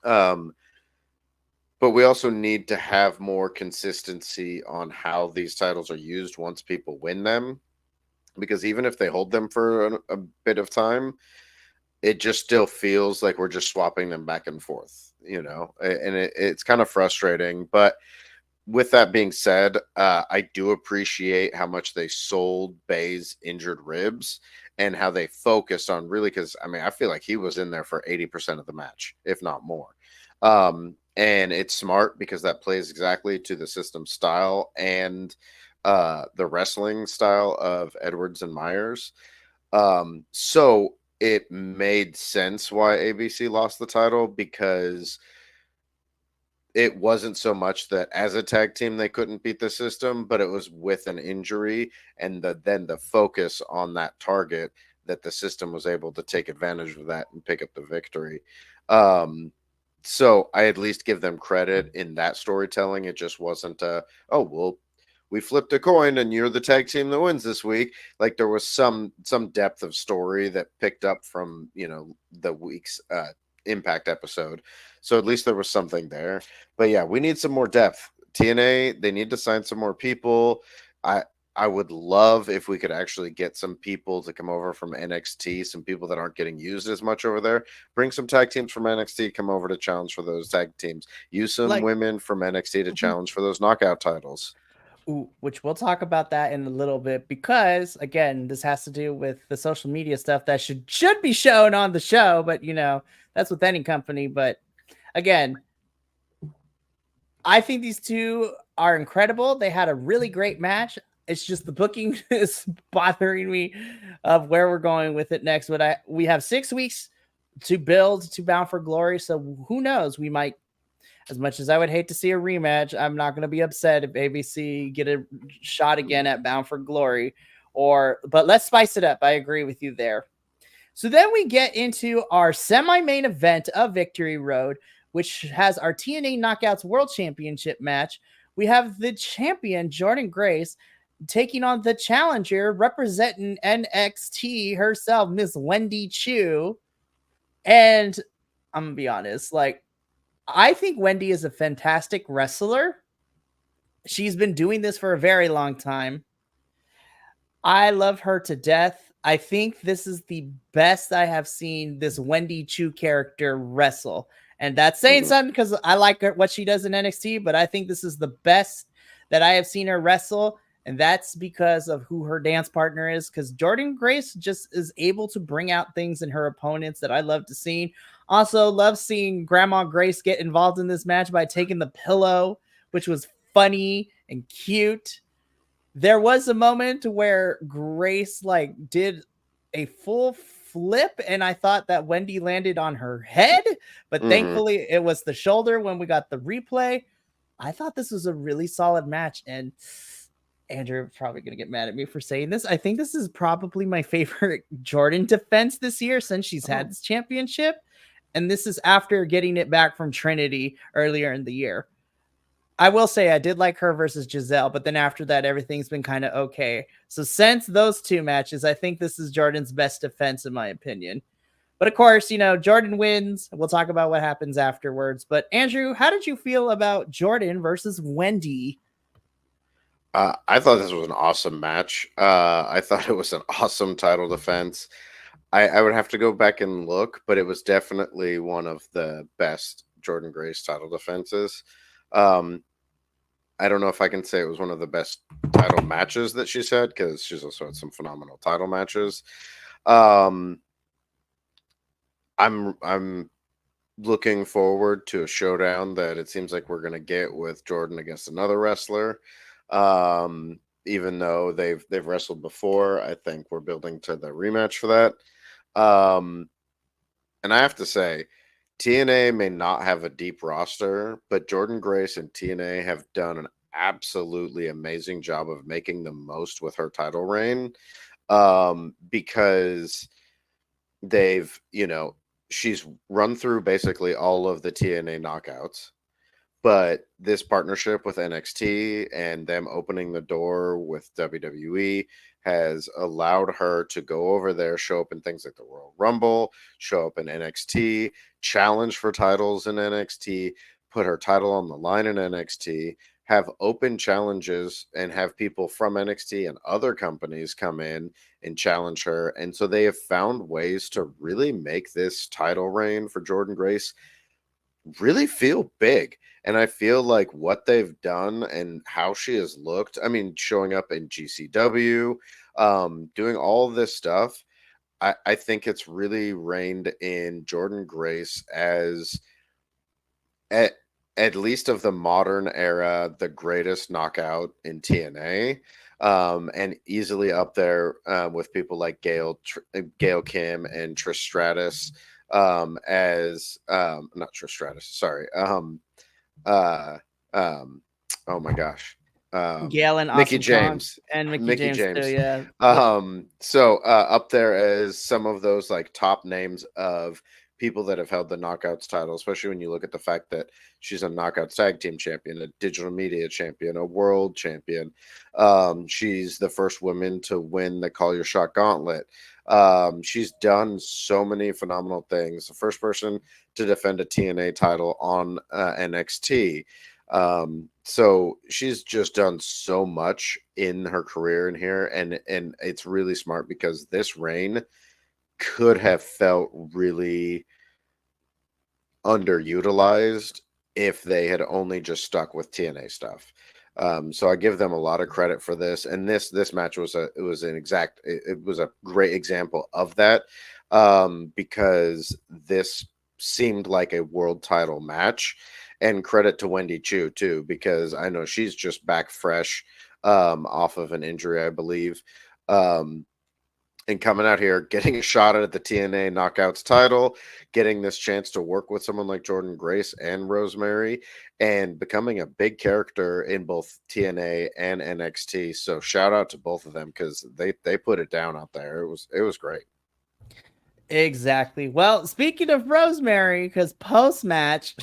But we also need to have more consistency on how these titles are used once people win them, because even if they hold them for a bit of time, it just still feels like we're just swapping them back and forth, you know, and it's kind of frustrating. But with that being said, I do appreciate how much they sold Bay's injured ribs and how they focused on really, because I mean, I feel like he was in there for 80% of the match, if not more. And it's smart because that plays exactly to the system style and the wrestling style of Edwards and Myers. So it made sense why ABC lost the title, because it wasn't so much that as a tag team they couldn't beat the system, but it was with an injury and then the focus on that target that the system was able to take advantage of that and pick up the victory. So I at least give them credit in that storytelling. It just wasn't oh, well, we flipped a coin and you're the tag team that wins this week. Like there was some depth of story that picked up from, you know, the week's Impact episode. So at least there was something there. But yeah, we need some more depth. TNA, they need to sign some more people. I would love if we could actually get some people to come over from NXT, some people that aren't getting used as much over there. Bring some tag teams from NXT, come over to challenge for those tag teams. Use some women from NXT to challenge for those knockout titles. Ooh, which we'll talk about that in a little bit, because again, this has to do with the social media stuff that should be shown on the show, but you know, that's with any company. But again, I think these two are incredible. They had a really great match. It's just the booking is bothering me of where we're going with it next. But we have 6 weeks to build to Bound for Glory. So who knows? We might, as much as I would hate to see a rematch, I'm not going to be upset if ABC get a shot again at Bound for Glory. But let's spice it up. I agree with you there. So then we get into our semi-main event of Victory Road, which has our TNA Knockouts World Championship match. We have the champion, Jordynne Grace, taking on the challenger, representing NXT herself, Miss Wendy Choo. And I'm going to be honest, like, I think Wendy is a fantastic wrestler. She's been doing this for a very long time. I love her to death. I think this is the best I have seen this Wendy Choo character wrestle. And that's saying something, because I like what she does in NXT, but I think this is the best that I have seen her wrestle. And that's because of who her dance partner is, because Jordynne Grace just is able to bring out things in her opponents that I love to see. Also, love seeing Grandma Grace get involved in this match by taking the pillow, which was funny and cute. There was a moment where Grace did a full flip, and I thought that Wendy landed on her head, but thankfully it was the shoulder when we got the replay. I thought this was a really solid match, and Andrew probably going to get mad at me for saying this. I think this is probably my favorite Jordynne defense this year since she's had this championship. And this is after getting it back from Trinity earlier in the year. I will say I did like her versus Giselle, but then after that, everything's been kind of okay. So since those two matches, I think this is Jordynne's best defense, in my opinion. But of course, you know, Jordynne wins. We'll talk about what happens afterwards. But Andrew, how did you feel about Jordynne versus Wendy? I thought this was an awesome match. I thought it was an awesome title defense. I would have to go back and look, but it was definitely one of the best Jordynne Grace title defenses. I don't know if I can say it was one of the best title matches that she's had, because she's also had some phenomenal title matches. I I'm looking forward to a showdown that it seems like we're gonna get with Jordan against another wrestler. Even though they've wrestled before, I think we're building to the rematch for that. And I have to say, TNA may not have a deep roster, but Jordan Grace and TNA have done an absolutely amazing job of making the most with her title reign. Because they've, she's run through basically all of the TNA knockouts. But this partnership with NXT and them opening the door with WWE has allowed her to go over there, show up in things like the Royal Rumble, show up in NXT, challenge for titles in NXT, put her title on the line in NXT, have open challenges and have people from NXT and other companies come in and challenge her. And so they have found ways to really make this title reign for Jordan Grace really feel big. And I feel like what they've done and how she has looked, I mean, showing up in GCW, doing all of this stuff, I think it's really reigned in Jordan Grace as at least of the modern era, the greatest knockout in TNA, and easily up there with people like Gail Kim and Trish Stratus, as not Trish Stratus, sorry. Oh my gosh. Gail and Mickey Awesome James Kong and Mickey James too, yeah. So up there as some of those like top names of people that have held the Knockouts title, especially when you look at the fact that she's a Knockouts tag team champion, a digital media champion, a world champion. She's the first woman to win the Call Your Shot Gauntlet. She's done so many phenomenal things. The first person to defend a TNA title on NXT. So she's just done so much in her career in here, and it's really smart because this reign could have felt really underutilized if they had only just stuck with TNA stuff. So I give them a lot of credit for this, and this match was a great example of that, because this seemed like a world title match. And credit to Wendy Chu too, because I know she's just back fresh off of an injury, I believe. And coming out here, getting a shot at the TNA Knockouts title, getting this chance to work with someone like Jordan Grace and Rosemary, and becoming a big character in both TNA and NXT. So shout out to both of them because they put it down out there. It was great. Exactly. Well, speaking of Rosemary, because post-match,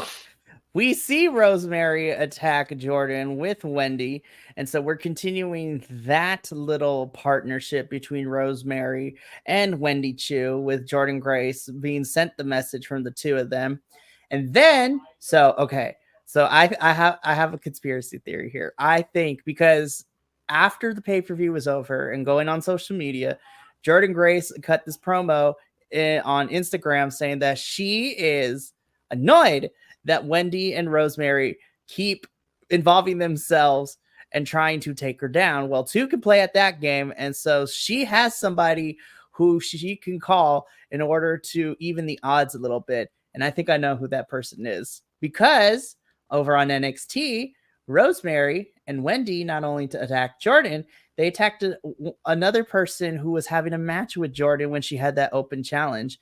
we see Rosemary attack Jordan with Wendy. And so we're continuing that little partnership between Rosemary and Wendy Chu, with Jordan Grace being sent the message from the two of them. And then, so I have a conspiracy theory here. I think because after the pay-per-view was over and going on social media, Jordan Grace cut this promo on Instagram saying that she is annoyed that Wendy and Rosemary keep involving themselves and trying to take her down. Well, two can play at that game, and so she has somebody who she can call in order to even the odds a little bit. And I think I know who that person is, because over on NXT, Rosemary and Wendy not only to attack Jordan, they attacked another person who was having a match with Jordan when she had that open challenge.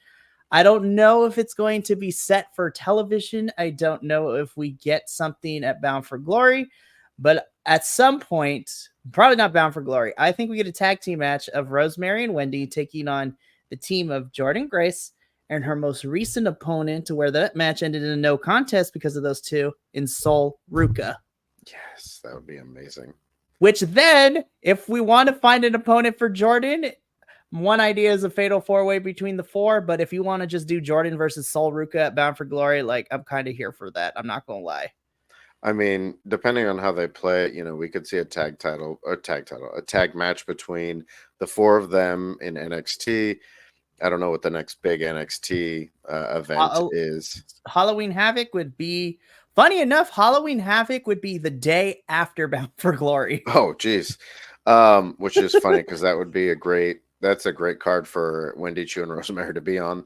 I don't know if it's going to be set for television. I don't know if we get something at Bound for Glory, but at some point, probably not Bound for Glory, I think we get a tag team match of Rosemary and Wendy taking on the team of Jordan Grace and her most recent opponent, to where that match ended in a no contest because of those two, in Sol Ruca. Yes, that would be amazing. Which then, if we want to find an opponent for Jordan, one idea is a fatal four-way between the four, but if you want to just do Jordan versus Sol Ruca at Bound for Glory, like, I'm kind of here for that. I'm not going to lie. I mean, depending on how they play it, we could see a tag match between the four of them in NXT. I don't know what the next big NXT event is. Halloween Havoc would be, funny enough, Halloween Havoc would be the day after Bound for Glory. Oh, geez. Which is funny because that's a great card for Wendy Chu and Rosemary to be on.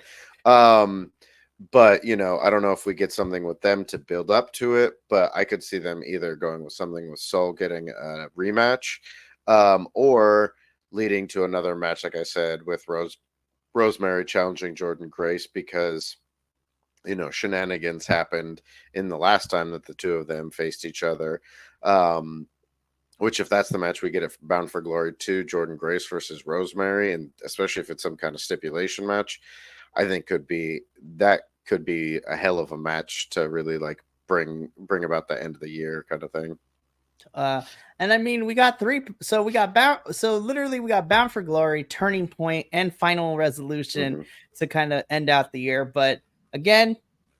But, I don't know if we get something with them to build up to it, but I could see them either going with something with Sol getting a rematch, or leading to another match, like I said, with Rosemary challenging Jordan Grace, because shenanigans happened in the last time that the two of them faced each other. Which, if that's the match, we get it Bound for Glory 2, Jordan Grace versus Rosemary, and especially if it's some kind of stipulation match, I think could be a hell of a match to really like bring about the end of the year kind of thing. And I mean, we got three. So we got literally we got Bound for Glory, Turning Point, and Final Resolution to kind of end out the year. But again,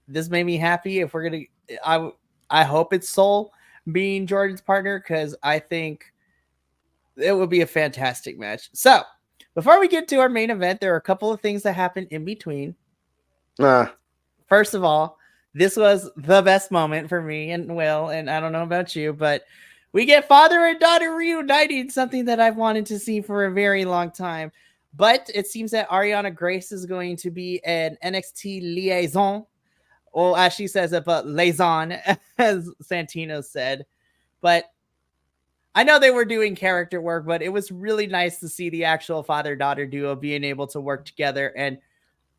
this made me happy. If we're gonna, I hope it's Sol being Jordan's partner, because I think it would be a fantastic match. So before we get to our main event, there are a couple of things that happened in between. First of all, this was the best moment for me and Will, and I don't know about you, but we get father and daughter reuniting, something that I've wanted to see for a very long time. But it seems that Ariana Grace is going to be an NXT liaison. Well, as she says it, but liaison, as Santino said. But I know they were doing character work, but it was really nice to see the actual father-daughter duo being able to work together. And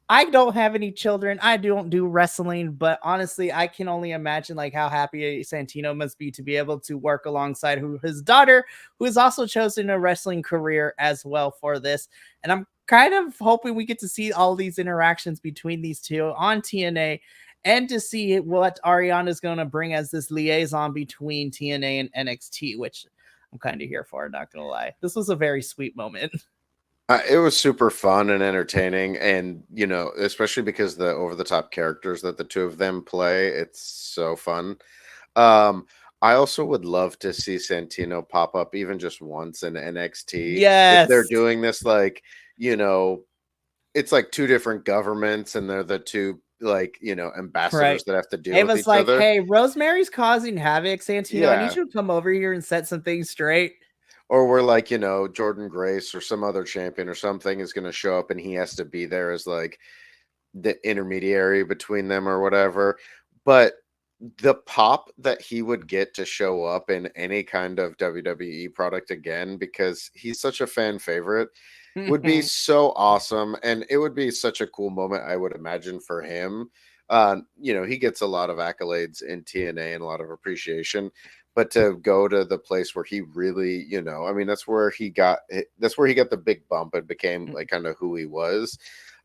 I don't have any children. I don't do wrestling, but honestly, I can only imagine like how happy Santino must be to be able to work alongside his daughter, who has also chosen a wrestling career as well for this. And I'm kind of hoping we get to see all these interactions between these two on TNA, and to see what Ariana is going to bring as this liaison between TNA and NXT, which I'm kind of here for, not going to lie. This was a very sweet moment. It was super fun and entertaining, and especially because the over-the-top characters that the two of them play, it's so fun. I also would love to see Santino pop up even just once in NXT. Yes, if they're doing this, like it's like two different governments, and they're the two ambassadors that have to deal with each other. Hey, Rosemary's causing havoc, Santino. I need you to come over here and set some things straight. Or we're like, Jordan Grace or some other champion or something is going to show up, and he has to be there as like the intermediary between them or whatever. But the pop that he would get to show up in any kind of WWE product again, because he's such a fan favorite, would be so awesome. And it would be such a cool moment, I would imagine, for him. He gets a lot of accolades in TNA and a lot of appreciation. But to go to the place where he really, that's where he got the big bump and became like kind of who he was,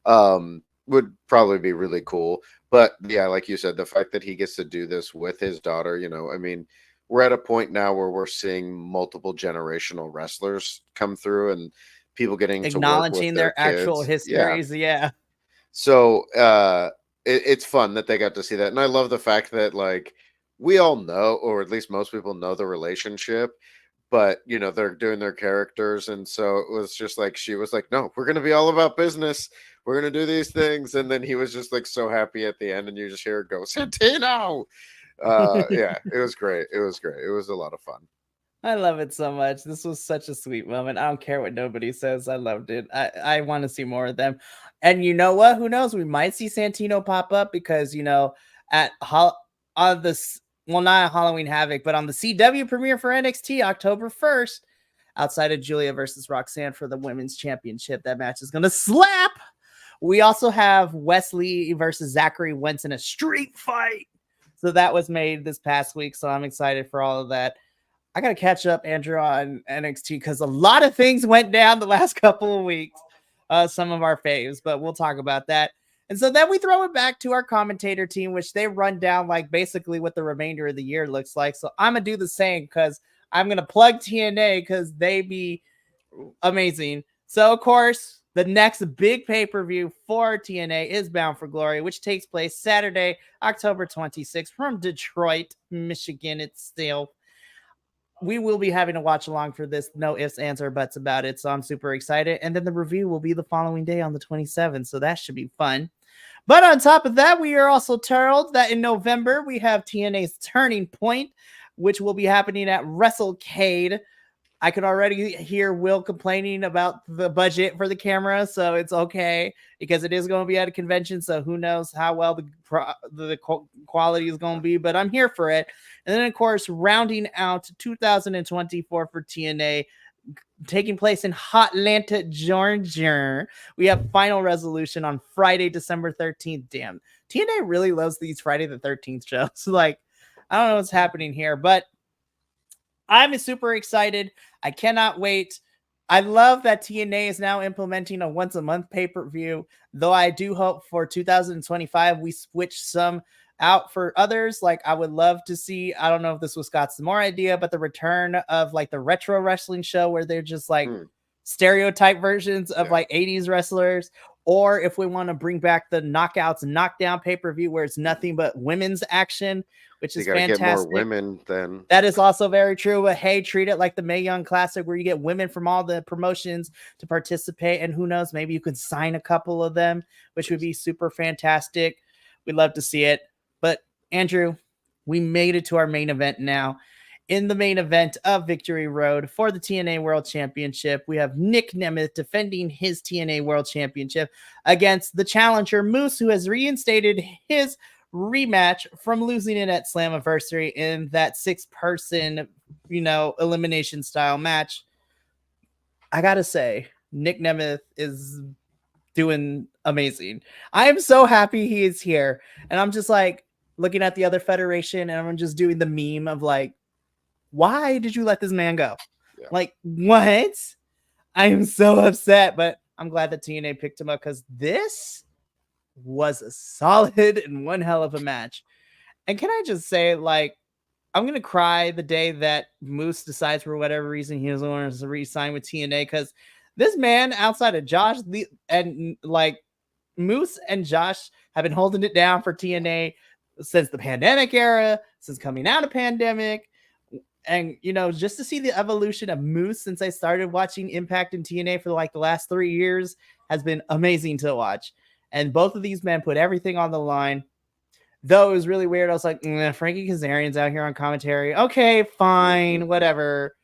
would probably be really cool. But yeah, like you said, the fact that he gets to do this with his daughter, we're at a point now where we're seeing multiple generational wrestlers come through and people getting acknowledging to work with their actual histories. Yeah. So it's fun that they got to see that. And I love the fact that like, we all know, or at least most people know, the relationship, but they're doing their characters, and so it was just like she was like, no, we're gonna be all about business, we're gonna do these things, and then he was just like so happy at the end, and you just hear it go, Santino. Yeah, it was great. It was a lot of fun. I love it so much. This was such a sweet moment. I don't care what nobody says. I loved it. I want to see more of them. And you know what? Who knows? We might see Santino pop up, because on this. Well, not Halloween Havoc, but on the CW premiere for NXT October 1st, outside of Julia versus Roxanne for the women's championship. That match is going to slap. We also have Wesley versus Zachary Wentz in a street fight. So that was made this past week. So I'm excited for all of that. I got to catch up, Andrew, on NXT, because a lot of things went down the last couple of weeks. Some of our faves, but we'll talk about that. And so then we throw it back to our commentator team, which they run down like basically what the remainder of the year looks like. So I'm going to do the same, because I'm going to plug TNA, because they be amazing. So, of course, the next big pay-per-view for TNA is Bound for Glory, which takes place Saturday, October 26th from Detroit, Michigan itself. We will be having a watch along for this. No ifs, ands, or buts about it. So I'm super excited. And then the review will be the following day on the 27th. So that should be fun. But on top of that, we are also told that in November, we have TNA's Turning Point, which will be happening at WrestleCade. I can already hear Will complaining about the budget for the camera, so it's okay because it is going to be at a convention. So who knows how well the quality is going to be, but I'm here for it. And then, of course, rounding out 2024 for TNA, taking place in Hotlanta, Georgia, we have Final Resolution on Friday, December 13th. Damn, TNA really loves these Friday the 13th shows. Like, I don't know what's happening here, but I'm super excited. I cannot wait. I love that TNA is now implementing a once a month pay-per-view, though I do hope for 2025 we switch some out for others. Like, I would love to see, I don't know if this was Scott's more idea, but the return of like the retro wrestling show where they're just like stereotype versions of like 80s wrestlers, or if we want to bring back the Knockouts and Knockdown pay-per-view where it's nothing but women's action, which is fantastic. Get more women then. That is also very true. But hey, treat it like the Mae Young Classic where you get women from all the promotions to participate. And who knows, maybe you could sign a couple of them, which would be super fantastic. We'd love to see it. But Andrew, we made it to our main event now. In the main event of Victory Road for the TNA World Championship, we have Nick Nemeth defending his TNA World Championship against the challenger Moose, who has reinstated his rematch from losing it at Slammiversary in that 6-person, elimination style match. I gotta say, Nick Nemeth is doing amazing. I am so happy he is here. And I'm just like looking at the other federation and I'm just doing the meme of like, why did you let this man go? Yeah. Like, what? I am so upset, but I'm glad that TNA picked him up because this was a solid and one hell of a match. And can I just say, like, I'm going to cry the day that Moose decides for whatever reason he doesn't want to re-sign with TNA, because this man outside of Josh and like Moose and Josh have been holding it down for TNA since the pandemic era, since coming out of pandemic. And, just to see the evolution of Moose since I started watching Impact and TNA for like the last 3 years has been amazing to watch. And both of these men put everything on the line. Though it was really weird. I was like, Frankie Kazarian's out here on commentary. Okay, fine, whatever.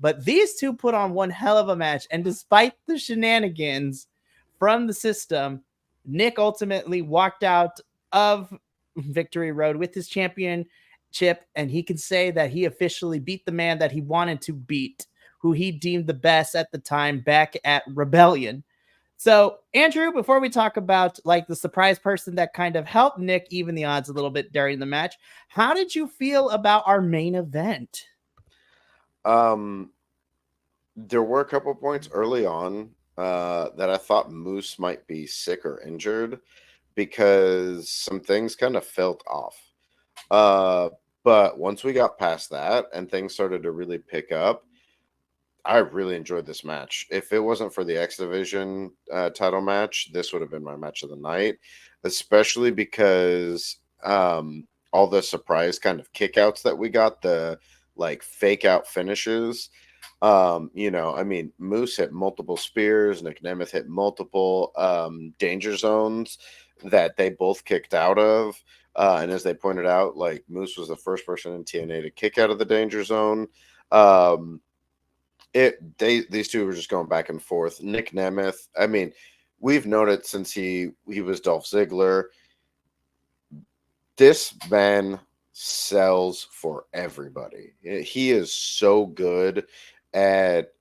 But these two put on one hell of a match. And despite the shenanigans from the system, Nick ultimately walked out of Victory Road with his championship. And he can say that he officially beat the man that he wanted to beat, who he deemed the best at the time back at Rebellion. So, Andrew, before we talk about like the surprise person that kind of helped Nick even the odds a little bit during the match, how did you feel about our main event? There were a couple points early on that I thought Moose might be sick or injured because some things kind of felt off. But once we got past that and things started to really pick up, I really enjoyed this match. If it wasn't for the X Division title match, this would have been my match of the night, especially because all the surprise kind of kickouts that we got, the like fake out finishes. Moose hit multiple spears, Nick Nemeth hit multiple danger zones that they both kicked out of. And as they pointed out, like Moose was the first person in TNA to kick out of the danger zone. These two were just going back and forth. Nick Nemeth, we've known it since he was Dolph Ziggler. This man sells for everybody. He is so good at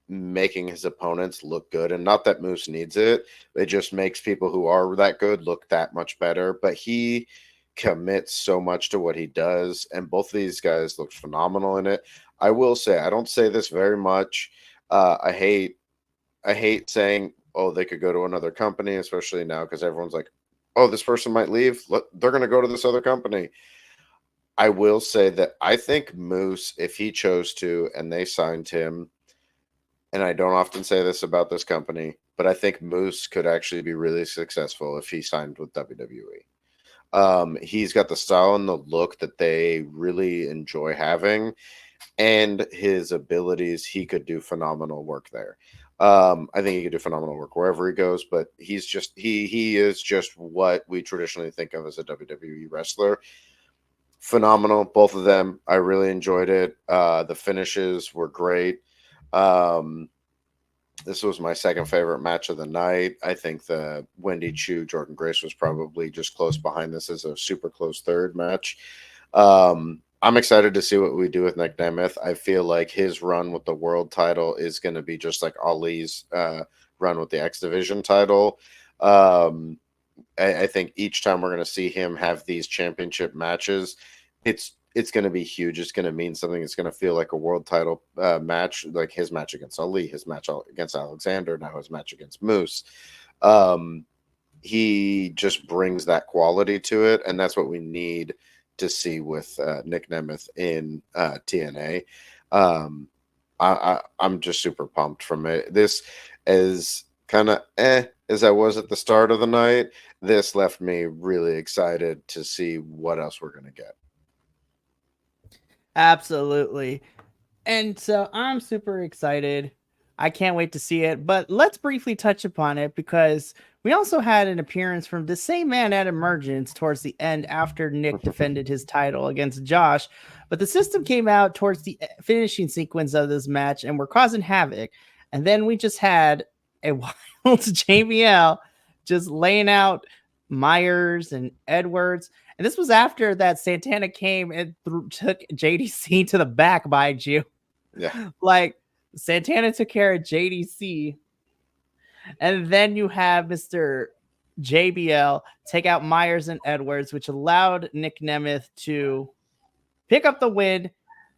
making his opponents look good, and not that Moose needs it. It just makes people who are that good look that much better. But he commits so much to what he does, and both of these guys look phenomenal in it. I will say, I don't say this very much. I hate saying, oh, they could go to another company, especially now because everyone's like, oh, this person might leave. They're going to go to this other company. I will say that I think Moose, if he chose to and they signed him, and I don't often say this about this company, but I think Moose could actually be really successful if he signed with WWE. He's got the style and the look that they really enjoy having, and his abilities. He could do phenomenal work there. I think he could do phenomenal work wherever he goes, but he's just he is just what we traditionally think of as a WWE wrestler. Phenomenal, both of them. I really enjoyed it. The finishes were great. This was my second favorite match of the night. I think the Wendy Chu Jordan Grace was probably just close behind this as a super close third match. I'm excited to see what we do with Nick Nemeth. I feel like his run with the world title is going to be just like Ali's run with the X Division title. I think each time we're going to see him have these championship matches, it's going to be huge. It's going to mean something. It's going to feel like a world title match, like his match against Ali, his match against Alexander, now his match against Moose. He just brings that quality to it, and that's what we need to see with Nick Nemeth in TNA. I'm just super pumped from it. This is kind of as I was at the start of the night. This left me really excited to see what else we're going to get. Absolutely. And so I'm super excited. I can't wait to see it, but let's briefly touch upon it because we also had an appearance from the same man at Emergence towards the end after Nick defended his title against Josh, but the system came out towards the finishing sequence of this match and were causing havoc. And then we just had a wild JBL just laying out Myers and Edwards. And this was after that Santana came and took JDC to the back, mind you. Yeah. Like Santana took care of JDC. And then you have Mr. JBL take out Myers and Edwards, which allowed Nick Nemeth to pick up the win.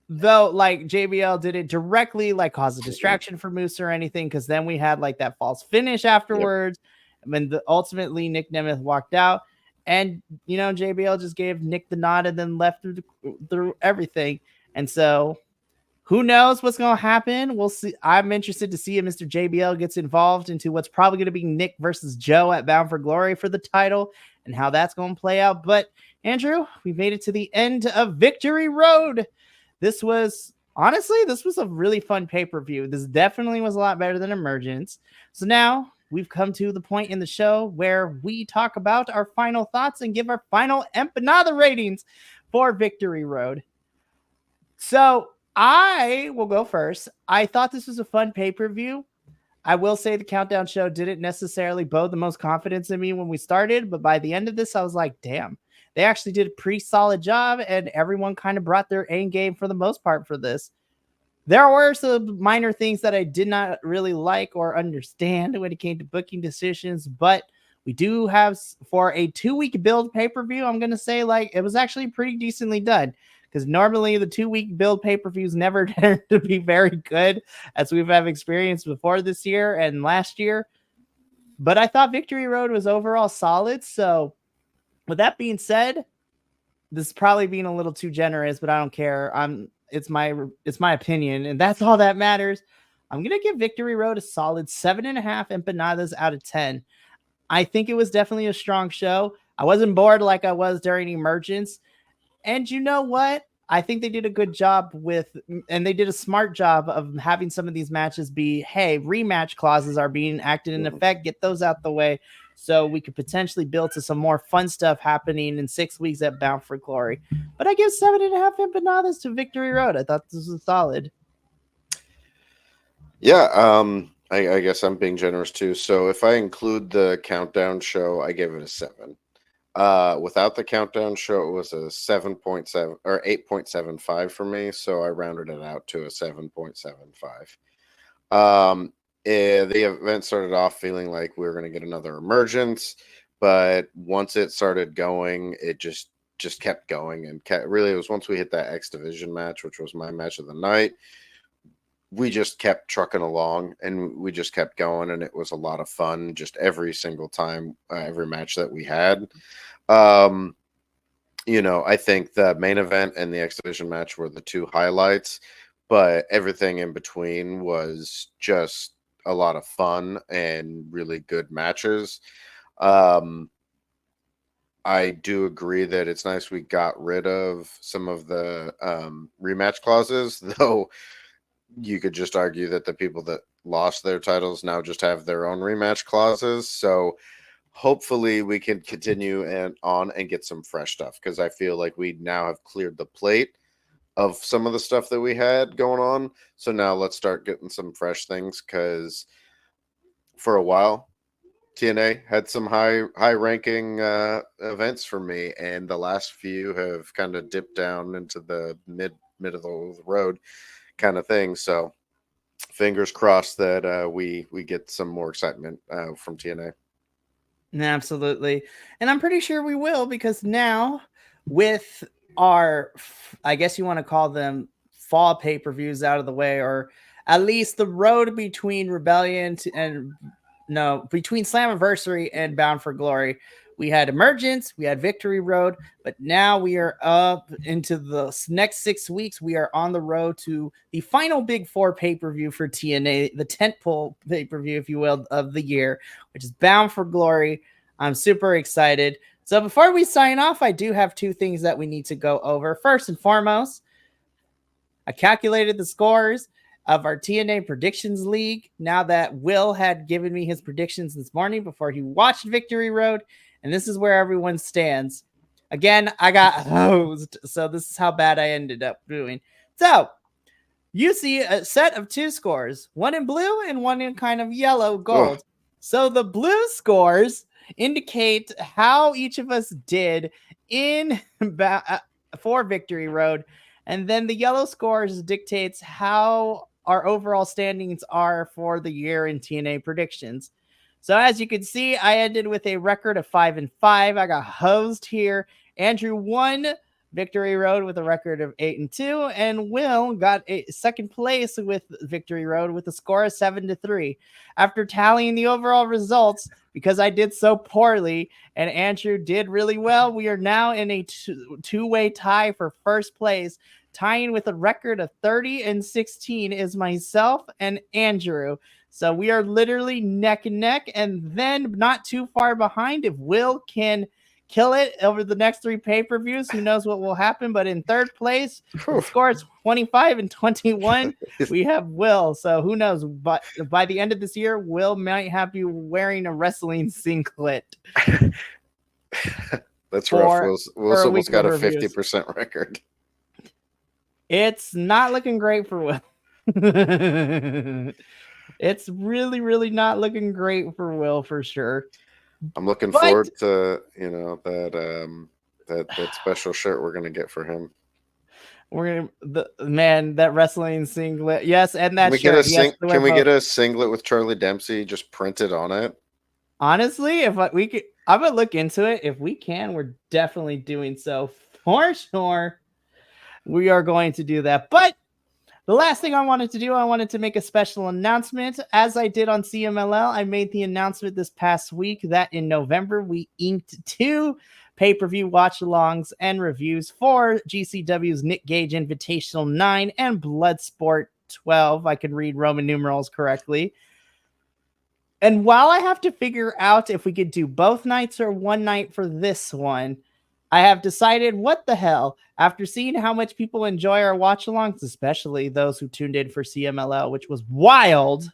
Though, like, JBL didn't directly like cause a distraction for Moose or anything, because then we had like that false finish afterwards. Yep. And then ultimately Nick Nemeth walked out. And, you know, JBL just gave Nick the nod and then left through everything. And so who knows what's going to happen? We'll see. I'm interested to see if Mr. JBL gets involved into what's probably going to be Nick versus Joe at Bound for Glory for the title and how that's going to play out. But Andrew, we've made it to the end of Victory Road. This was a really fun pay-per-view. This definitely was a lot better than Emergence. So now we've come to the point in the show where we talk about our final thoughts and give our final empanada ratings for Victory Road. So I will go first. I thought this was a fun pay-per-view. I will say the Countdown show didn't necessarily bode the most confidence in me when we started, but by the end of this, I was like, damn, they actually did a pretty solid job, and everyone kind of brought their A game for the most part for this. There were some minor things that I did not really like or understand when it came to booking decisions, but we do have, for a 2-week build pay-per-view, I'm going to say, like, it was actually pretty decently done, because normally the 2-week build pay-per-views never tend to be very good, as we've had experience before this year and last year. But I thought Victory Road was overall solid, so with that being said, this is probably being a little too generous, but I don't care. It's my opinion, and that's all that matters. I'm going to give Victory Road a solid 7.5 empanadas out of 10. I think it was definitely a strong show. I wasn't bored like I was during Emergence. And you know what? I think they did a good job and they did a smart job of having some of these matches be, hey, rematch clauses are being acted in effect. Get those out the way so we could potentially build to some more fun stuff happening in 6 weeks at Bound for Glory. But I give 7.5 empanadas to Victory Road. I thought this was solid. Yeah, I guess I'm being generous too. So if I include the Countdown show, I give it a 7. Without the Countdown show, it was a 7.7 or 8.75 for me. So I rounded it out to a 7.75. The event started off feeling like we were going to get another Emergence, but once it started going, it just kept going and really, it was once we hit that X Division match, which was my match of the night. We just kept trucking along and we just kept going, and it was a lot of fun just every single time, every match that we had. You know, I think the main event and the X Division match were the two highlights, but everything in between was just a lot of fun and really good matches. I do agree that it's nice we got rid of some of the rematch clauses, though you could just argue that the people that lost their titles now just have their own rematch clauses. So hopefully we can continue and get some fresh stuff, because I feel like we now have cleared the plate of some of the stuff that we had going on. So now let's start getting some fresh things, because for a while TNA had some high ranking events for me, and the last few have kind of dipped down into the mid of the road kind of thing. So fingers crossed that we get some more excitement from TNA. Absolutely. And I'm pretty sure we will, because now with our, I guess you want to call them fall pay-per-views out of the way, or at least the road between Rebellion between Slammiversary and Bound for Glory. We had Emergence, we had Victory Road, but now we are up into the next 6 weeks. We are on the road to the final Big Four pay-per-view for TNA, the tentpole pay-per-view, if you will, of the year, which is Bound for Glory. I'm super excited. So before we sign off, I do have 2 things that we need to go over. First and foremost, I calculated the scores of our TNA Predictions League now that Will had given me his predictions this morning before he watched Victory Road. And this is where everyone stands. Again, I got hosed, so this is how bad I ended up doing. So, you see a set of 2 scores, one in blue and one in kind of yellow gold. Ugh. So the blue scores indicate how each of us did for Victory Road, and then the yellow scores dictates how our overall standings are for the year in TNA predictions. So as you can see, I ended with a record of 5-5. I got hosed here. Andrew won Victory Road with a record of 8-2, and Will got a second place with Victory Road with a score of 7-3. After tallying the overall results, because I did so poorly and Andrew did really well, we are now in a two-way tie for first place. Tying with a record of 30-16 is myself and Andrew. So we are literally neck and neck, and then not too far behind. If Will can kill it over the next 3 pay-per-views, who knows what will happen. But in third place, the score is 25-21. We have Will. So who knows? But by the end of this year, Will might have you wearing a wrestling singlet. That's rough. Will's almost got a 50% record. It's not looking great for Will. It's really, really not looking great for Will, for sure. I'm looking forward to that special shirt we're gonna get for him. We're gonna that wrestling singlet, yes, and that shirt. Can we get a singlet with Charlie Dempsey just printed on it? Honestly, if we could, I'm gonna look into it. If we can, we're definitely doing so for sure. We are going to do that, but. The last thing I wanted to do, I wanted to make a special announcement. As I did on CMLL, I made the announcement this past week that in November, we inked 2 pay-per-view watch-alongs and reviews for GCW's Nick Gage Invitational 9 and Bloodsport 12. I can read Roman numerals correctly. And while I have to figure out if we could do both nights or one night for this one, I have decided what the hell, after seeing how much people enjoy our watch-alongs, especially those who tuned in for CMLL, which was wild.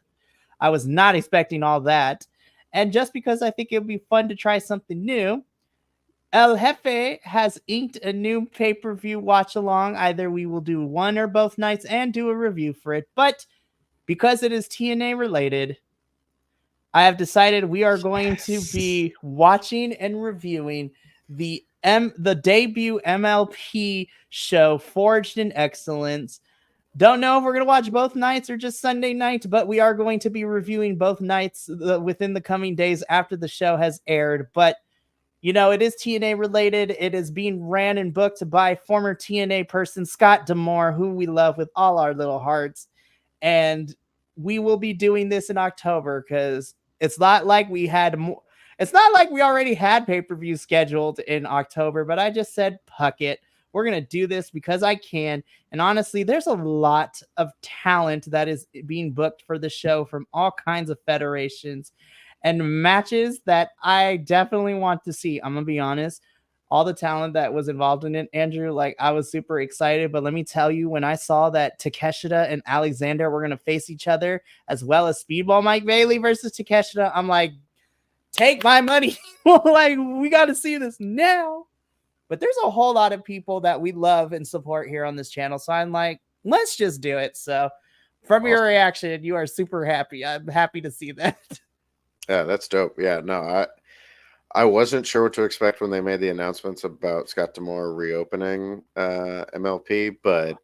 I was not expecting all that. And just because I think it would be fun to try something new, El Jefe has inked a new pay-per-view watch-along. Either we will do one or both nights and do a review for it. But because it is TNA related, I have decided we are going to be watching and reviewing the debut MLP show, Forged in Excellence. Don't know if we're going to watch both nights or just Sunday night, but we are going to be reviewing both nights within the coming days after the show has aired. But, you know, it is TNA related. It is being ran and booked by former TNA person Scott D'Amore, who we love with all our little hearts. And we will be doing this in October because it's not like we had more. It's not like we already had pay-per-view scheduled in October, but I just said, puck it. We're going to do this because I can. And honestly, there's a lot of talent that is being booked for the show from all kinds of federations and matches that I definitely want to see. I'm going to be honest. All the talent that was involved in it, Andrew, like I was super excited. But let me tell you, when I saw that Takeshita and Alexander were going to face each other, as well as Speedball Mike Bailey versus Takeshita, I'm like, take my money. Like, we got to see this now. but there's a whole lot of people that we love and support here on this channel. So I'm like, let's just do it. So from your reaction, you are super happy. I'm happy to see that. Yeah, that's dope. Yeah, no, I wasn't sure what to expect when they made the announcements about Scott D'Amore reopening MLP, but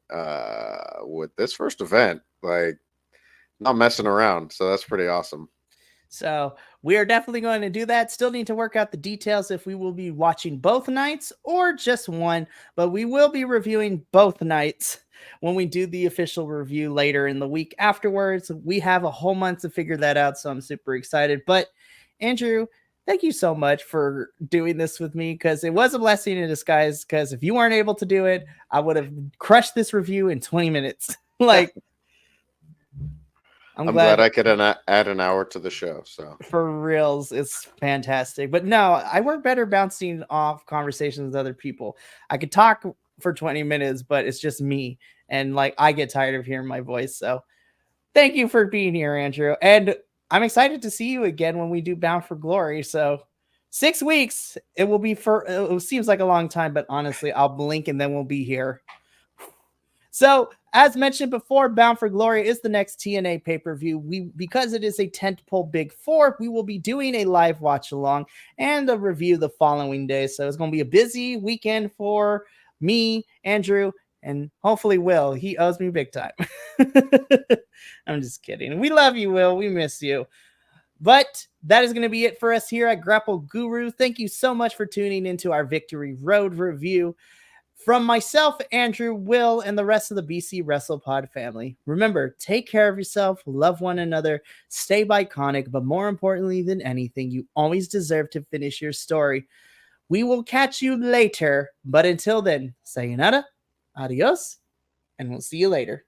with this first event, like, not messing around. So that's pretty awesome. So we are definitely going to do that. Still need to work out the details if we will be watching both nights or just one, but we will be reviewing both nights when we do the official review later in the week afterwards. We have a whole month to figure that out, so I'm super excited. But Andrew, thank you so much for doing this with me, because it was a blessing in disguise, because if you weren't able to do it, I would have crushed this review in 20 minutes. Like, I'm glad I could add an hour to the show. So for reals, it's fantastic. But no, I work better bouncing off conversations with other people. I could talk for 20 minutes, but it's just me. And like, I get tired of hearing my voice. So thank you for being here, Andrew. And I'm excited to see you again when we do Bound for Glory. So 6 weeks, it will be it seems like a long time, but honestly, I'll blink and then we'll be here. So, as mentioned before, Bound for Glory is the next TNA pay-per-view. Because it is a tentpole Big Four, we will be doing a live watch-along and a review the following day. So it's going to be a busy weekend for me, Andrew, and hopefully Will. He owes me big time. I'm just kidding. We love you, Will. We miss you. But that is going to be it for us here at Grapple Guru. Thank you so much for tuning into our Victory Road review. From myself, Andrew, Will, and the rest of the BC WrestlePod family, remember, take care of yourself, love one another, stay Bi-Conic, but more importantly than anything, you always deserve to finish your story. We will catch you later, but until then, sayonara, adios, and we'll see you later.